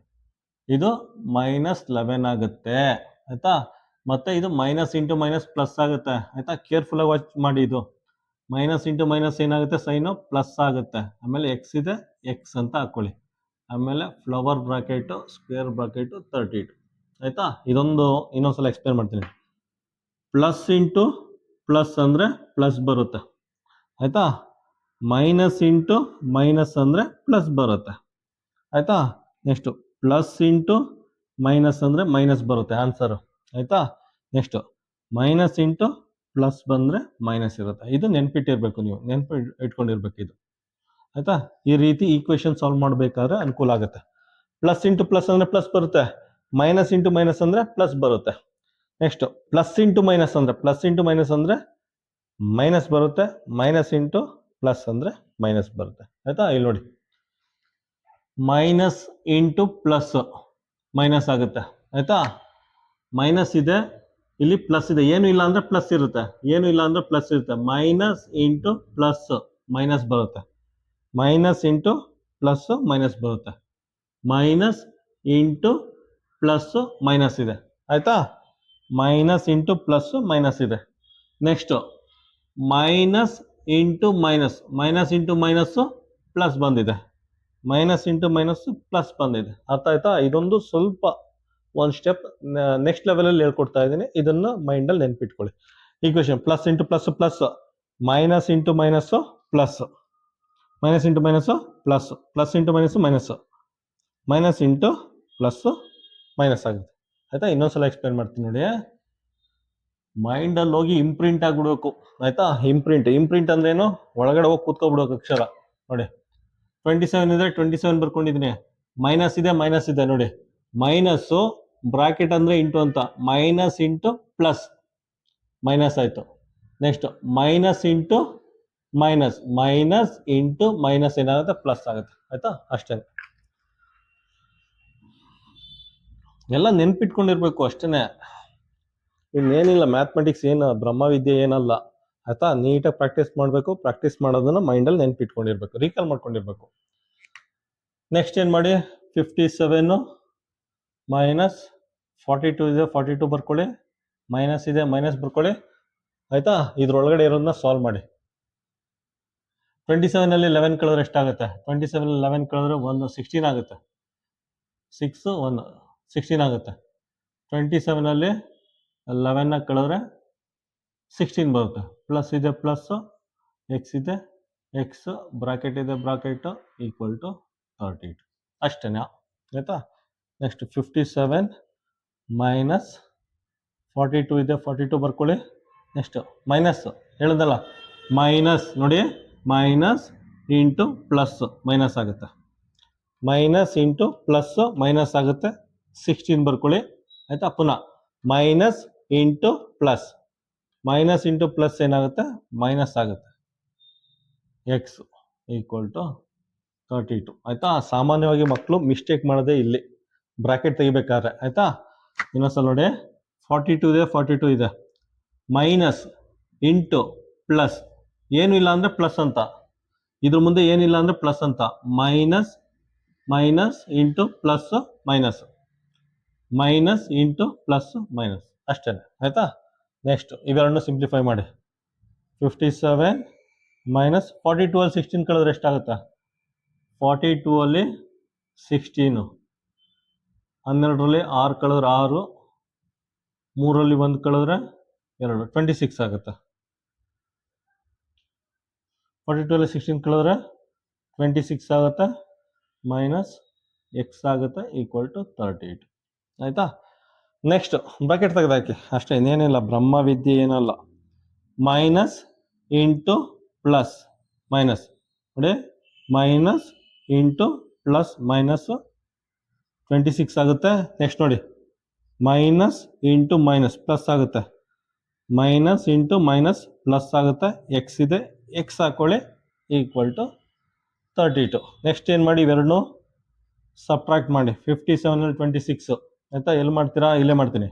ಇದು ಮೈನಸ್ 11 ಆಗುತ್ತೆ ಆಯ್ತಾ. ಮತ್ತೆ ಇದು ಮೈನಸ್ ಇಂಟು ಮೈನಸ್ ಪ್ಲಸ್ ಆಗುತ್ತೆ ಆಯ್ತಾ. ಕೇರ್ಫುಲ್ ಆಗಿ ವಾಚ್ ಮಾಡಿ, ಇದು ಮೈನಸ್ ಇಂಟು ಮೈನಸ್ ಏನಾಗುತ್ತೆ, ಸೈನು ಪ್ಲಸ್ ಆಗುತ್ತೆ. ಆಮೇಲೆ ಎಕ್ಸ್ ಇದೆ, ಎಕ್ಸ್ ಅಂತ ಹಾಕೊಳ್ಳಿ. ಆಮೇಲೆ ಫ್ಲವರ್ ಬ್ರಾಕೆಟ್, ಸ್ಕ್ವೇರ್ ಬ್ರಾಕೆಟ್ 32 ಆಯ್ತಾ. ಇದೊಂದು ಇನ್ನೊಂದ್ಸಲ ಎಕ್ಸ್ಪ್ಲೇನ್ ಮಾಡ್ತೀನಿ. ಪ್ಲಸ್ ಇಂಟು ಪ್ಲಸ್ ಅಂದ್ರೆ ಪ್ಲಸ್ ಬರುತ್ತೆ ಆಯ್ತಾ. ಮೈನಸ್ ಇಂಟು ಮೈನಸ್ ಅಂದ್ರೆ ಪ್ಲಸ್ ಬರುತ್ತೆ ಆಯ್ತಾ. ನೆಕ್ಸ್ಟ್ ಪ್ಲಸ್ ಇಂಟು ಮೈನಸ್ ಅಂದ್ರೆ ಮೈನಸ್ ಬರುತ್ತೆ ಆನ್ಸರ್ ಆಯ್ತಾ. ನೆಕ್ಸ್ಟ್ ಮೈನಸ್ ಇಂಟು ಪ್ಲಸ್ ಬಂದ್ರೆ ಮೈನಸ್ ಇರುತ್ತೆ. ಇದು ನೆನ್ಪಿಟ್ಟಿರ್ಬೇಕು, ನೀವು ನೆನ್ಪು ಇಟ್ಕೊಂಡಿರ್ಬೇಕು ಇದು ಆಯ್ತಾ. ಈ ರೀತಿ ಈಕ್ವೇಶನ್ ಸಾಲ್ವ್ ಮಾಡಬೇಕಾದ್ರೆ ಅನುಕೂಲ ಆಗುತ್ತೆ. ಪ್ಲಸ್ ಇಂಟು ಪ್ಲಸ್ ಅಂದ್ರೆ ಪ್ಲಸ್ ಬರುತ್ತೆ, ಮೈನಸ್ ಇಂಟು ಮೈನಸ್ ಅಂದ್ರೆ ಪ್ಲಸ್ ಬರುತ್ತೆ. ನೆಕ್ಸ್ಟ್ ಪ್ಲಸ್ ಇಂಟು ಮೈನಸ್ ಅಂದ್ರೆ ಮೈನಸ್ ಬರುತ್ತೆ, ಮೈನಸ್ ಇಂಟು ಪ್ಲಸ್ ಅಂದ್ರೆ ಮೈನಸ್ ಬರುತ್ತೆ ಆಯ್ತಾ. ಇಲ್ಲಿ ನೋಡಿ, ಮೈನಸ್ ಇಂಟು ಪ್ಲಸ್ ಮೈನಸ್ ಆಗುತ್ತೆ ಆಯ್ತಾ. ಮೈನಸ್ ಇದೆ, ಇಲ್ಲಿ ಪ್ಲಸ್ ಇದೆ, ಏನು ಇಲ್ಲ ಅಂದ್ರೆ ಪ್ಲಸ್ ಇರುತ್ತೆ, ಏನು ಇಲ್ಲ ಅಂದ್ರೆ ಪ್ಲಸ್ ಇರುತ್ತೆ. ಮೈನಸ್ ಇಂಟು ಪ್ಲಸ್ ಮೈನಸ್ ಬರುತ್ತೆ, ಮೈನಸ್ ಇಂಟು ಪ್ಲಸ್ ಮೈನಸ್ ಬರುತ್ತೆ, ಮೈನಸ್ ಇಂಟು ಪ್ಲಸ್ ಮೈನಸ್ ಇದೆ ಆಯ್ತಾ. ಮೈನಸ್ ಇಂಟು ಪ್ಲಸ್ ಮೈನಸ್ ಇದೆ. Next minus into minus, minus into minus plus ಬಂದಿದೆ. ಮೈನಸ್ ಇಂಟು ಮೈನಸ್ ಪ್ಲಸ್ ಬಂದಿದೆ. ಅರ್ಥ ಆಯ್ತಾ? ಇದೊಂದು ಸ್ವಲ್ಪ ಒಂದು ಸ್ಟೆಪ್ ನೆಕ್ಸ್ಟ್ ಲೆವೆಲಲ್ಲಿ ಹೇಳ್ಕೊಡ್ತಾ ಇದ್ದೀನಿ, ಇದನ್ನ ಮೈಂಡಲ್ಲಿ ನೆನ್ಪಿಟ್ಕೊಳ್ಳಿ. Equation plus into plus plus, minus into minus plus, minus into minus plus, plus into minus minus, minus into plus minus ಆಗುತ್ತೆ. ಆಯ್ತಾ? ಇನ್ನೊಂದ್ಸಲ ಎಕ್ಸ್ಪ್ಲೇನ್ ಮಾಡ್ತೀನಿ ನೋಡಿ. ಮೈಂಡಲ್ಲಿ ಹೋಗಿ ಇಂಪ್ರಿಂಟ್ ಆಗಿಬಿಡ್ಬೇಕು. ಆಯ್ತಾ? ಇಂಪ್ರಿಂಟ್ ಅಂದ್ರೆ ಏನು? ಒಳಗಡೆ ಹೋಗಿ ಕೂತ್ಕೊಬಿಡ್ಬೇಕು ಅಕ್ಷರ. ನೋಡಿ 27 ಇದ್ರೆ 27 ಬರ್ಕೊಂಡಿದ್ದೀನಿ. ಮೈನಸ್ ಇದೆ ನೋಡಿ, ಮೈನಸ್ ಬ್ರಾಕೆಟ್ ಅಂದ್ರೆ ಇಂಟು ಅಂತ, ಮೈನಸ್ ಇಂಟು ಪ್ಲಸ್ ಮೈನಸ್ ಆಯ್ತು. Next minus into minus, minus into minus ಏನಾಗುತ್ತೆ? ಪ್ಲಸ್ ಆಗುತ್ತೆ. ಆಯ್ತಾ? ಅಷ್ಟೇ, ಎಲ್ಲ ನೆನ್ಪಿಟ್ಕೊಂಡಿರ್ಬೇಕು ಅಷ್ಟೇನೆ. ಇನ್ನೇನಿಲ್ಲ, ಮ್ಯಾಥಮೆಟಿಕ್ಸ್ ಏನು ಬ್ರಹ್ಮವಿದ್ಯೆ ಏನಲ್ಲ. ಆಯ್ತಾ? ನೀಟಾಗಿ ಪ್ರಾಕ್ಟೀಸ್ ಮಾಡಬೇಕು. ಪ್ರಾಕ್ಟೀಸ್ ಮಾಡೋದನ್ನ ಮೈಂಡಲ್ಲಿ ನೆನ್ಪಿಟ್ಕೊಂಡಿರ್ಬೇಕು, ರೀಕಾಲ್ ಮಾಡ್ಕೊಂಡಿರ್ಬೇಕು. ನೆಕ್ಸ್ಟ್ ಏನು ಮಾಡಿ, 57 ಮೈನಸ್ 42 ಇದೆ, 42 ಬರ್ಕೊಳ್ಳಿ, ಮೈನಸ್ ಇದೆ ಮೈನಸ್ ಬರ್ಕೊಳ್ಳಿ. ಆಯ್ತಾ? ಇದ್ರೊಳಗಡೆ ಇರೋದನ್ನ ಸಾಲ್ವ್ ಮಾಡಿ. 27 ಅಲ್ಲಿ 11 ಕಳೆದ್ರೆ ಎಷ್ಟಾಗುತ್ತೆ? 27 11 ಕಳೆದ್ರೆ 16 ಆಗುತ್ತೆ. 6 1 16 ಆಗುತ್ತೆ. 27 ಅಲ್ಲಿ 11 ಕಳೆದ್ರೆ 16 ಬರುತ್ತೆ. ಪ್ಲಸ್ ಇದೆ ಪ್ಲಸ್, ಎಕ್ಸ್ ಇದೆ ಎಕ್ಸ್, ಬ್ರಾಕೆಟ್ ಇದೆ ಬ್ರಾಕೆಟ್, ಈಕ್ವಲ್ ಟು 32. ಅಷ್ಟೇನಾ? ಆಯ್ತಾ? ನೆಕ್ಸ್ಟ್ 57 ಮೈನಸ್ 42 ಇದೆ, 42 ಬರ್ಕೊಳ್ಳಿ. ನೆಕ್ಸ್ಟ್ ಮೈನಸ್ ಹೇಳಿದಲ್ಲ, ಮೈನಸ್ ನೋಡಿ, ಮೈನಸ್ ಇಂಟು ಪ್ಲಸ್ ಮೈನಸ್ ಆಗುತ್ತೆ, ಮೈನಸ್ ಇಂಟು ಪ್ಲಸ್ ಮೈನಸ್ ಆಗುತ್ತೆ. 16 ಬರ್ಕೊಳ್ಳಿ. ಆಯ್ತಾ? ಪುನಃ minus into plus, minus into plus ಏನಾಗುತ್ತೆ? ಮೈನಸ್ ಆಗುತ್ತೆ. X equal to 32. ಆಯ್ತಾ? ಸಾಮಾನ್ಯವಾಗಿ ಮಕ್ಕಳು ಮಿಸ್ಟೇಕ್ ಮಾಡೋದೇ ಇಲ್ಲಿ, ಬ್ರಾಕೆಟ್ ತೆಗಿಬೇಕಾದ್ರೆ. ಆಯ್ತಾ? ಇನ್ನೊಂದ್ಸಲ ನೋಡಿ, 42 ಇದೆ, 42 ಇದೆ, ಮೈನಸ್ ಇಂಟು ಪ್ಲಸ್, ಏನು ಇಲ್ಲ ಅಂದರೆ ಪ್ಲಸ್ ಅಂತ, ಇದ್ರ ಮುಂದೆ ಏನಿಲ್ಲ ಅಂದರೆ ಪ್ಲಸ್ ಅಂತ, minus minus into plus minus, minus into plus minus, ಅಷ್ಟೇ. ಆಯಿತಾ? ನೆಕ್ಸ್ಟ್ ಇವೆರಡನ್ನು ಸಿಂಪ್ಲಿಫೈ ಮಾಡಿ. 57 ಮೈನಸ್ 42 ಅಲ್ಲಿ 16 ಕಳೆದ್ರೆ ಎಷ್ಟಾಗುತ್ತೆ? 42 ಅಲ್ಲಿ 16, 12ರಲ್ಲಿ 6 ಕಳೆದ್ರೆ 6, 3ರಲ್ಲಿ 1 ಕಳೆದ್ರೆ 2, 26 ಆಗುತ್ತೆ. 42 ಅಲ್ಲಿ 16 ಕಳೆದ್ರೆ 26 ಆಗುತ್ತೆ, ಮೈನಸ್ ಎಕ್ಸ್ ಆಗುತ್ತೆ, ಈಕ್ವಲ್ ಟು 38. ಆಯಿತಾ? ನೆಕ್ಸ್ಟ್ ಬ್ರಾಕೆಟ್ ತೆಗೆದಾಕಿ ಅಷ್ಟೇ, ಇನ್ನೇನಿಲ್ಲ, ಬ್ರಹ್ಮವಿದ್ಯೆ ಏನಲ್ಲ. ಮೈನಸ್ ಇಂಟು ಪ್ಲಸ್ ಮೈನಸ್ ನೋಡಿ, ಮೈನಸ್ ಇಂಟು ಪ್ಲಸ್ ಮೈನಸ್ 26 ಆಗುತ್ತೆ. ನೆಕ್ಸ್ಟ್ ನೋಡಿ, ಮೈನಸ್ ಇಂಟು ಮೈನಸ್ ಪ್ಲಸ್ ಆಗುತ್ತೆ, ಮೈನಸ್ ಇಂಟು ಮೈನಸ್ ಪ್ಲಸ್ ಆಗುತ್ತೆ. ಎಕ್ಸ್ ಇದೆ, ಎಕ್ಸ್ ಹಾಕೊಳ್ಳಿ, ಈಕ್ವಲ್ ಟು 32. ನೆಕ್ಸ್ಟ್ ಏನು ಮಾಡಿ, ಇವೆರಡನ್ನೂ ಸಬ್ಟ್ರಾಕ್ಟ್ ಮಾಡಿ. 57 ಅಲ್ಲಿ 26, ಆಯ್ತಾ? ಎಲ್ಲಿ ಮಾಡ್ತೀರಾ? ಇಲ್ಲೇ ಮಾಡ್ತೀನಿ.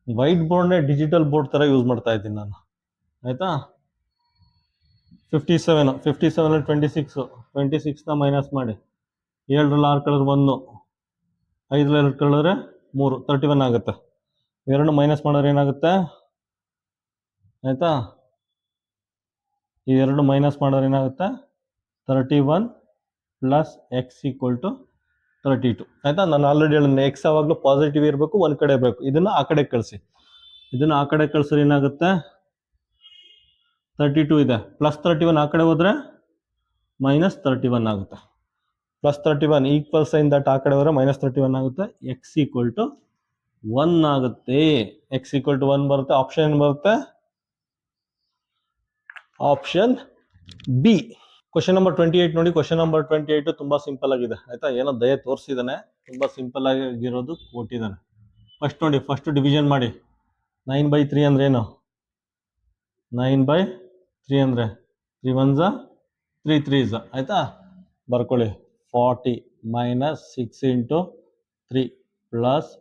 ವೈಟ್ ಬೋರ್ಡ್ನೇ ಡಿಜಿಟಲ್ ಬೋರ್ಡ್ ಥರ ಯೂಸ್ ಮಾಡ್ತಾ ಇದ್ದೀನಿ ನಾನು. ಆಯಿತಾ? 57 ಅಲ್ಲಿ 26, 26ನ ಮೈನಸ್ ಮಾಡಿ, 7ರಲ್ಲಿ 6 ಕಳೆದ್ರೆ 1, 5ರಲ್ಲಿ 2 ಕಳೆದ್ರೆ 3, 31 ಆಗುತ್ತೆ. ಎರಡು ಮೈನಸ್ ಮಾಡಿದ್ರೆ ಏನಾಗುತ್ತೆ? ಆಯಿತಾ? ಈ ಎರಡು ಮೈನಸ್ ಮಾಡಿದ್ರೆ ಏನಾಗುತ್ತೆ? 31 ಪ್ಲಸ್ ಎಕ್ಸ್ ಈಕ್ವಲ್ ಟು 32. ಆಯಿತಾ? ನಾನು ಆಲ್ರೆಡಿ ಹೇಳಿದ್ದೆ, ಎಕ್ಸ್ ಯಾವಾಗಲೂ ಪಾಸಿಟಿವ್ ಇರಬೇಕು, ಒಂದು ಕಡೆ ಬೇಕು. ಇದನ್ನು ಆ ಕಡೆ ಕಳಿಸಿ, ಇದನ್ನು ಆ ಕಡೆ ಕಳಿಸಿದ್ರೆ ಏನಾಗುತ್ತೆ? 32 ಇದೆ, ಪ್ಲಸ್ 31 ಆ ಕಡೆ ಹೋದರೆ ಮೈನಸ್ 31 ಆಗುತ್ತೆ. ಪ್ಲಸ್ 31 ಈಕ್ವಲ್ ಸೈನ್ ದಟ್ ಆ ಕಡೆ ಹೋದರೆ ಮೈನಸ್ 31 ಆಗುತ್ತೆ. ಎಕ್ಸ್ ಈಕ್ವಲ್ ಟು 1 ಆಗುತ್ತೆ. ಎಕ್ಸ್ ಈಕ್ವಲ್ ಟು 1 ಬರುತ್ತೆ. ಆಪ್ಷನ್ ಏನು ಬರುತ್ತೆ? Option B. ಕ್ವಶನ್ ನಂಬರ್ 28 ನೋಡಿ. ಕ್ವಶನ್ ನಂಬರ್ 28 ತುಂಬಾ ಸಿಂಪಲ್ ಆಗಿದೆ. ಆಯ್ತಾ? ಏನೋ ದಯ ತೋರಿಸಿದಾನೆ, ತುಂಬಾ ಸಿಂಪಲ್ ಆಗಿರೋದು ಕೊಟ್ಟಿದ್ದಾನೆ. ಫಸ್ಟ್ ನೋಡಿ, ಫಸ್ಟ್ ಡಿವಿಷನ್ ಮಾಡಿ. 9/3 ಅಂದ್ರೆ ಏನು? 9/3 ಅಂದ್ರೆ 3 1s 3 3s. ಆಯ್ತಾ? ಬರ್ಕೊಳ್ಳಿ. 40 ಮೈನಸ್ 6 ಇಂಟು 3 ಪ್ಲಸ್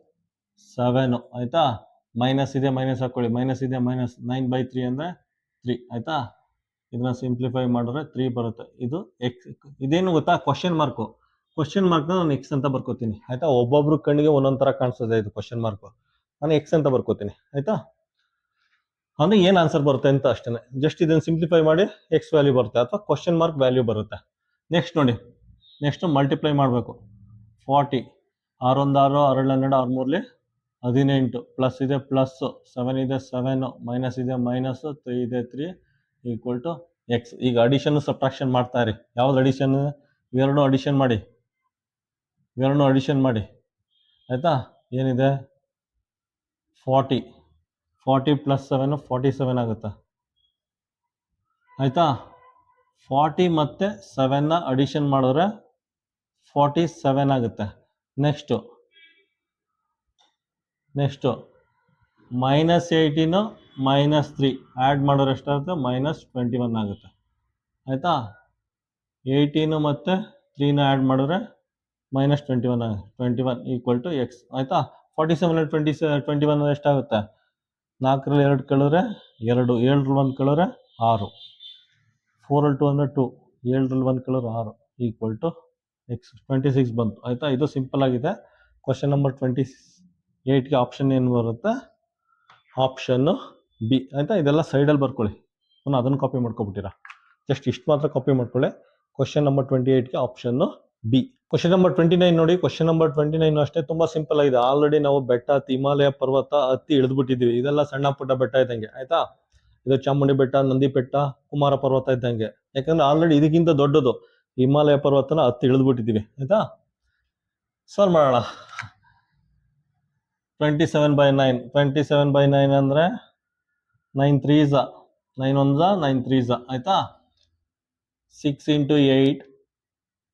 7. ಆಯ್ತಾ? ಮೈನಸ್ ಇದೆ ಮೈನಸ್ ಹಾಕೊಳ್ಳಿ, ಮೈನಸ್ ಇದೆ ಮೈನಸ್, 9/3 ಅಂದ್ರೆ 3. ಆಯ್ತಾ? ಇದನ್ನ ಸಿಂಪ್ಲಿಫೈ ಮಾಡಿದ್ರೆ 3 ಬರುತ್ತೆ. ಇದು ಎಕ್ಸ್. ಇದೇನು ಗೊತ್ತಾ? Question mark. ಕ್ವಶನ್ ಮಾರ್ಕ್ನ ನಾನು ಎಕ್ಸ್ ಅಂತ ಬರ್ಕೋತೀನಿ. ಆಯ್ತಾ? ಒಬ್ಬೊಬ್ರು ಕಣ್ಣಿಗೆ ಒಂದೊಂದು ಥರ ಕಾಣಿಸ್ತದೆ ಇದು ಕ್ವಶನ್ ಮಾರ್ಕು. ನಾನು ಎಕ್ಸ್ ಅಂತ ಬರ್ಕೋತೀನಿ. ಆಯ್ತಾ? ಅಂದರೆ ಏನು ಆನ್ಸರ್ ಬರುತ್ತೆ ಅಂತ ಅಷ್ಟೇ. ಜಸ್ಟ್ ಇದನ್ನು ಸಿಂಪ್ಲಿಫೈ ಮಾಡಿ ಎಕ್ಸ್ ವ್ಯಾಲ್ಯೂ ಬರುತ್ತೆ ಅಥವಾ ಕ್ವಶನ್ ಮಾರ್ಕ್ ವ್ಯಾಲ್ಯೂ ಬರುತ್ತೆ. ನೆಕ್ಸ್ಟ್ ನೋಡಿ, ನೆಕ್ಸ್ಟ್ ಮಲ್ಟಿಪ್ಲೈ ಮಾಡಬೇಕು. 40 6 1 6 6 12 6 3 18 ಪ್ಲಸ್ ಇದೆ ಪ್ಲಸ್ 7 ಇದೆ 7 ಮೈನಸ್ ಇದೆ ಮೈನಸ್ 3 ಇದೆ 3 ಈಕ್ವಲ್ ಟು ಎಕ್ಸ್. ಈಗ ಅಡಿಷನ್ ಸಬ್ಟ್ರಾಕ್ಷನ್ ಮಾಡ್ತಾ ಇರಿ. ಯಾವ್ದು ಅಡಿಷನ್? ಇವೆರಡು ಅಡಿಷನ್ ಮಾಡಿ, ಇವೆರಡು ಅಡಿಷನ್ ಮಾಡಿ ಆಯಿತಾ. ಏನಿದೆ 40 ಪ್ಲಸ್ 7 47 ಆಗುತ್ತೆ ಆಯಿತಾ. 40 ಮತ್ತು 7ನ ಅಡಿಷನ್ ಮಾಡಿದ್ರೆ 47 ಆಗುತ್ತೆ. ನೆಕ್ಸ್ಟು -18 -3 ಆ್ಯಡ್ ಮಾಡೋರು ಎಷ್ಟಾಗುತ್ತೆ? -21 ಆಗುತ್ತೆ ಆಯಿತಾ. 18 ಮತ್ತು 3ನ ಆ್ಯಡ್ ಮಾಡಿದ್ರೆ -21 ಆಗುತ್ತೆ. 21 ಈಕ್ವಲ್ ಟು ಎಕ್ಸ್ ಆಯಿತಾ. 47 21 ಎಷ್ಟಾಗುತ್ತೆ? 4ರಲ್ಲಿ 2 ಕಳೆದ್ರೆ 2, 7ರಲ್ಲಿ 1 ಕಳೆದ್ರೆ 6, 4ರಲ್ಲಿ 2 ಅಂದರೆ 2, 7ರಲ್ಲಿ 1 ಕಳೆದ್ರೆ 6 ಈಕ್ವಲ್ ಟು ಎಕ್ಸ್. 26 ಬಂತು ಆಯಿತಾ. ಇದು ಸಿಂಪಲ್ ಆಗಿದೆ. ಕ್ವಶನ್ ನಂಬರ್ 28ಗೆ ಆಪ್ಷನ್ ಏನು ಬರುತ್ತೆ? ಆಪ್ಷನ್ನು ಬಿ ಆಯಿತಾ. ಇದೆಲ್ಲ ಸೈಡಲ್ಲಿ ಬರ್ಕೊಳ್ಳಿ, ಪುನಃ ಅದನ್ನು ಕಾಪಿ ಮಾಡ್ಕೊಬಿಟ್ಟಿರಾ. ಜಸ್ಟ್ ಇಷ್ಟು ಮಾತ್ರ ಕಾಪಿ ಮಾಡ್ಕೊಳ್ಳಿ. ಕ್ವಶನ್ ನಂಬರ್ 28ಗೆ ಆಪ್ಷನ್ನು ಬಿ. ಕ್ವಶನ್ ನಂಬರ್ 29 ನೋಡಿ. ಕ್ವಶನ್ ನಂಬರ್ 29 ಅಷ್ಟೇ ತುಂಬ ಸಿಂಪಲ್ ಆಗಿದೆ. ಆಲ್ರೆಡಿ ನಾವು ಬೆಟ್ಟ, ಹಿಮಾಲಯ ಪರ್ವತ ಹತ್ತಿ ಇಳಿದ್ಬಿಟ್ಟಿದ್ದೀವಿ. ಇದೆಲ್ಲ ಸಣ್ಣ ಪುಟ್ಟ ಬೆಟ್ಟ ಇದ್ದಂಗೆ ಆಯಿತಾ. ಇದು ಚಾಮುಂಡಿ ಬೆಟ್ಟ, ನಂದಿ ಬೆಟ್ಟ, ಕುಮಾರ ಪರ್ವತ ಇದ್ದಂಗೆ. ಯಾಕಂದ್ರೆ ಆಲ್ರೆಡಿ ಇದಕ್ಕಿಂತ ದೊಡ್ಡದು ಹಿಮಾಲಯ ಪರ್ವತನ ಹತ್ತಿ ಇಳಿದ್ಬಿಟ್ಟಿದ್ದೀವಿ ಆಯಿತಾ. ಸಾಲ್ವ್ ಮಾಡೋಣ. 27/9 27/9 ಅಂದರೆ 9 3s 9 1s 9 3s ಆಯಿತಾ. 6 × 8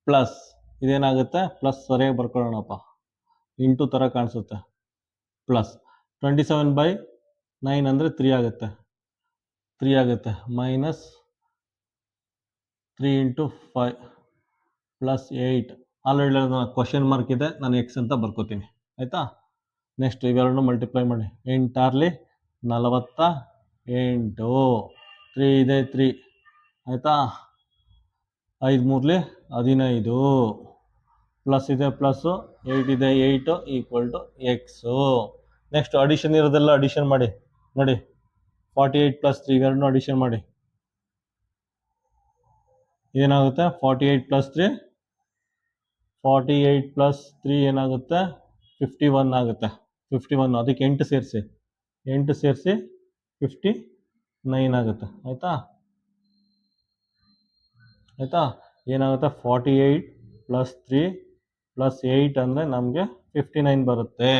ಪ್ಲಸ್ ಇದೇನಾಗುತ್ತೆ? ಪ್ಲಸ್ ಸರಿಯಾಗಿ ಬರ್ಕೊಳ್ಳೋಣಪ್ಪ, ಇಂಟು ಥರ ಕಾಣಿಸುತ್ತೆ. ಪ್ಲಸ್ 27/9 ಅಂದರೆ 3 ಆಗುತ್ತೆ, 3 ಆಗುತ್ತೆ. Minus 3 × 5 plus 8. Already question mark ಇದೆ, ನಾನು ಎಕ್ಸ್ ಅಂತ ಬರ್ಕೋತೀನಿ ಆಯಿತಾ. ನೆಕ್ಸ್ಟ್ ಇವೆರಡನ್ನೂ ಮಲ್ಟಿಪ್ಲೈ ಮಾಡಿ. 8 6ಲಿ 48, 3 ಇದೆ 3 ಆಯಿತಾ. 5 3ಲಿ 15 ಪ್ಲಸ್ ಇದೆ ಪ್ಲಸ್ಸು 8 ಇದೆ 8 equal to x. Next addition ಇರೋದೆಲ್ಲ ಅಡಿಷನ್ ಮಾಡಿ ನೋಡಿ. 48 ಪ್ಲಸ್ 3 ಇವೆರಡನ್ನೂ ಅಡಿಷನ್ ಮಾಡಿ. ಏನಾಗುತ್ತೆ? 48 ಪ್ಲಸ್ 3 ಏನಾಗುತ್ತೆ? 51 ಆಗುತ್ತೆ. 51 ಅದಕ್ಕೆ 8 ಸೇರಿಸಿ 59 ಆಗುತ್ತೆ ಆಯಿತಾ. ಏನಾಗುತ್ತೆ? 48 ಪ್ಲಸ್ 3 ಪ್ಲಸ್ 8 ಅಂದರೆ ನಮಗೆ 59 ಬರುತ್ತೆ.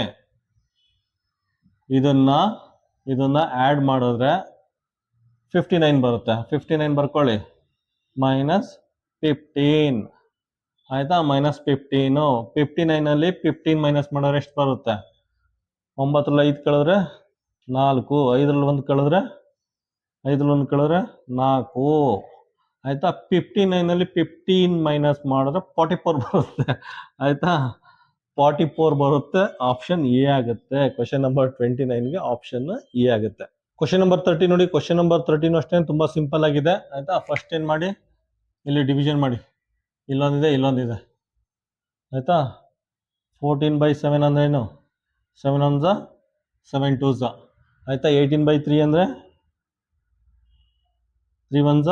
ಇದನ್ನು ಆ್ಯಡ್ ಮಾಡಿದ್ರೆ 59 ಬರುತ್ತೆ. 59 ಬರ್ಕೊಳ್ಳಿ. -15 ಆಯಿತಾ. -15. 59ನಲ್ಲಿ 15 ಮೈನಸ್ ಮಾಡಿದ್ರೆ ಎಷ್ಟು ಬರುತ್ತೆ? 9ರಲ್ಲಿ 5 ಕಳೆದ್ರೆ 4, 5ರಲ್ಲಿ 1 ಕಳೆದ್ರೆ 4 ಆಯಿತಾ. 59ನಲ್ಲಿ 15 ಮೈನಸ್ ಮಾಡಿದ್ರೆ 44 ಬರುತ್ತೆ ಆಯಿತಾ. 44 ಬರುತ್ತೆ. ಆಪ್ಷನ್ ಎ ಆಗುತ್ತೆ. ಕ್ವಶನ್ ನಂಬರ್ 29ಗೆ ಆಪ್ಷನ್ ಎ ಆಗುತ್ತೆ. ಕ್ವಶನ್ ನಂಬರ್ 30 ನೋಡಿ. ಕ್ವಶನ್ ನಂಬರ್ 30 ಅಷ್ಟೇ ತುಂಬ ಸಿಂಪಲ್ ಆಗಿದೆ ಆಯಿತಾ. ಫಸ್ಟ್ ಏನು ಮಾಡಿ, ಇಲ್ಲಿ ಡಿವಿಷನ್ ಮಾಡಿ. ಇಲ್ಲೊಂದಿದೆ ಇಲ್ಲೊಂದಿದೆ ಆಯಿತಾ. 14/7 ಅಂದರೆ ಏನು? 7 1s 7 2s ಆಯಿತಾ. 18/3 ಅಂದರೆ 3 1s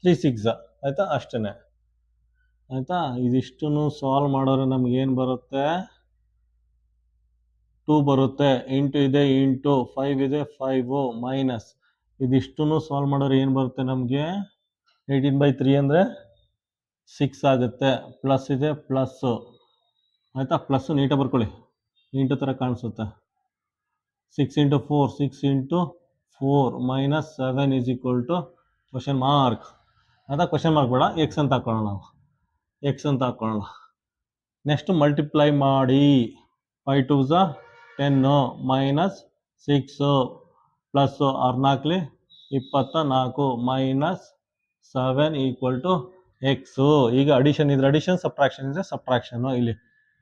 3 6 ಆಯಿತಾ. ಅಷ್ಟೇ ಆಯಿತಾ. ಇದಿಷ್ಟು ಸಾಲ್ವ್ ಮಾಡೋರು ನಮಗೇನು ಬರುತ್ತೆ? 2 ಬರುತ್ತೆ. ಇಂಟು ಇದೆ ಇಂಟು 5 ಇದೆ 5 ಮೈನಸ್ ಇದಿಷ್ಟು ಸಾಲ್ವ್ ಮಾಡೋರು ಏನು ಬರುತ್ತೆ ನಮಗೆ? 18/3 ಅಂದರೆ 6 ಆಗುತ್ತೆ. ಪ್ಲಸ್ ಇದೆ ಪ್ಲಸ್ಸು ಆಯಿತಾ. ಪ್ಲಸ್ಸು ನೀಟಾಗಿ ಬರ್ಕೊಳ್ಳಿ, ಇಂಟು ಥರ ಕಾಣಿಸುತ್ತೆ. 6 × 4 6 × 4 minus 7 is equal to question mark ಆಯಿತಾ. ಕ್ವಶನ್ ಮಾರ್ಕ್ ಬೇಡ, ಎಕ್ಸ್ ಅಂತ ಹಾಕೊಳ್ಳೋಣ ನಾವು, ಎಕ್ಸ್ ಅಂತ ಹಾಕೊಳ್ಳೋಣ. ನೆಕ್ಸ್ಟ್ ಮಲ್ಟಿಪ್ಲೈ ಮಾಡಿ. 5 2s 10 ಮೈನಸ್ 6 ಪ್ಲಸ್ಸು 14ಲಿ 24 ಮೈನಸ್ 7 ಈಕ್ವಲ್ ಟು ಎಕ್ಸು. ಈಗ ಅಡಿಷನ್ ಇದ್ರೆ ಅಡಿಷನ್, ಸಬ್ಟ್ರಾಕ್ಷನ್ ಇದ್ರೆ ಸಬ್ಟ್ರಾಕ್ಷನು. ಇಲ್ಲಿ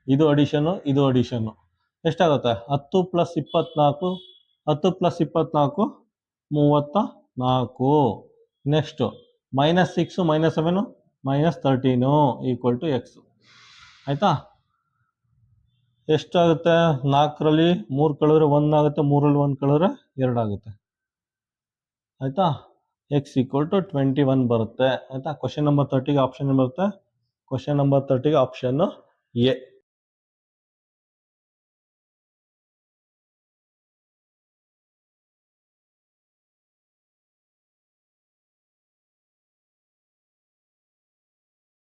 ಇದು ಅಡಿಷನ್ನು ಇದು ಅಡಿಷನ್ನು. ಎಷ್ಟಾಗುತ್ತೆ? 10 + 24 10 + 24 34. ನೆಕ್ಸ್ಟು -6 -7 -13 ಈಕ್ವಲ್ ಟು ಎಕ್ಸು ಆಯಿತಾ. ಎಷ್ಟಾಗುತ್ತೆ? 4ರಲ್ಲಿ 3 ಕಳೆದ್ರೆ 1 ಆಗುತ್ತೆ, 3ರಲ್ಲಿ 1 ಕಳೆದ್ರೆ 2 ಆಗುತ್ತೆ ಆಯಿತಾ. ಎಕ್ಸ್ ಈಕ್ವಲ್ ಟು 21 ಬರುತ್ತೆ ಆಯಿತಾ. ಕ್ವಶನ್ ನಂಬರ್ 30ಗೆ ಆಪ್ಷನ್ ಬರುತ್ತೆ. ಕ್ವಶನ್ ನಂಬರ್ 30ಗೆ ಆಪ್ಷನ್ನು ಎ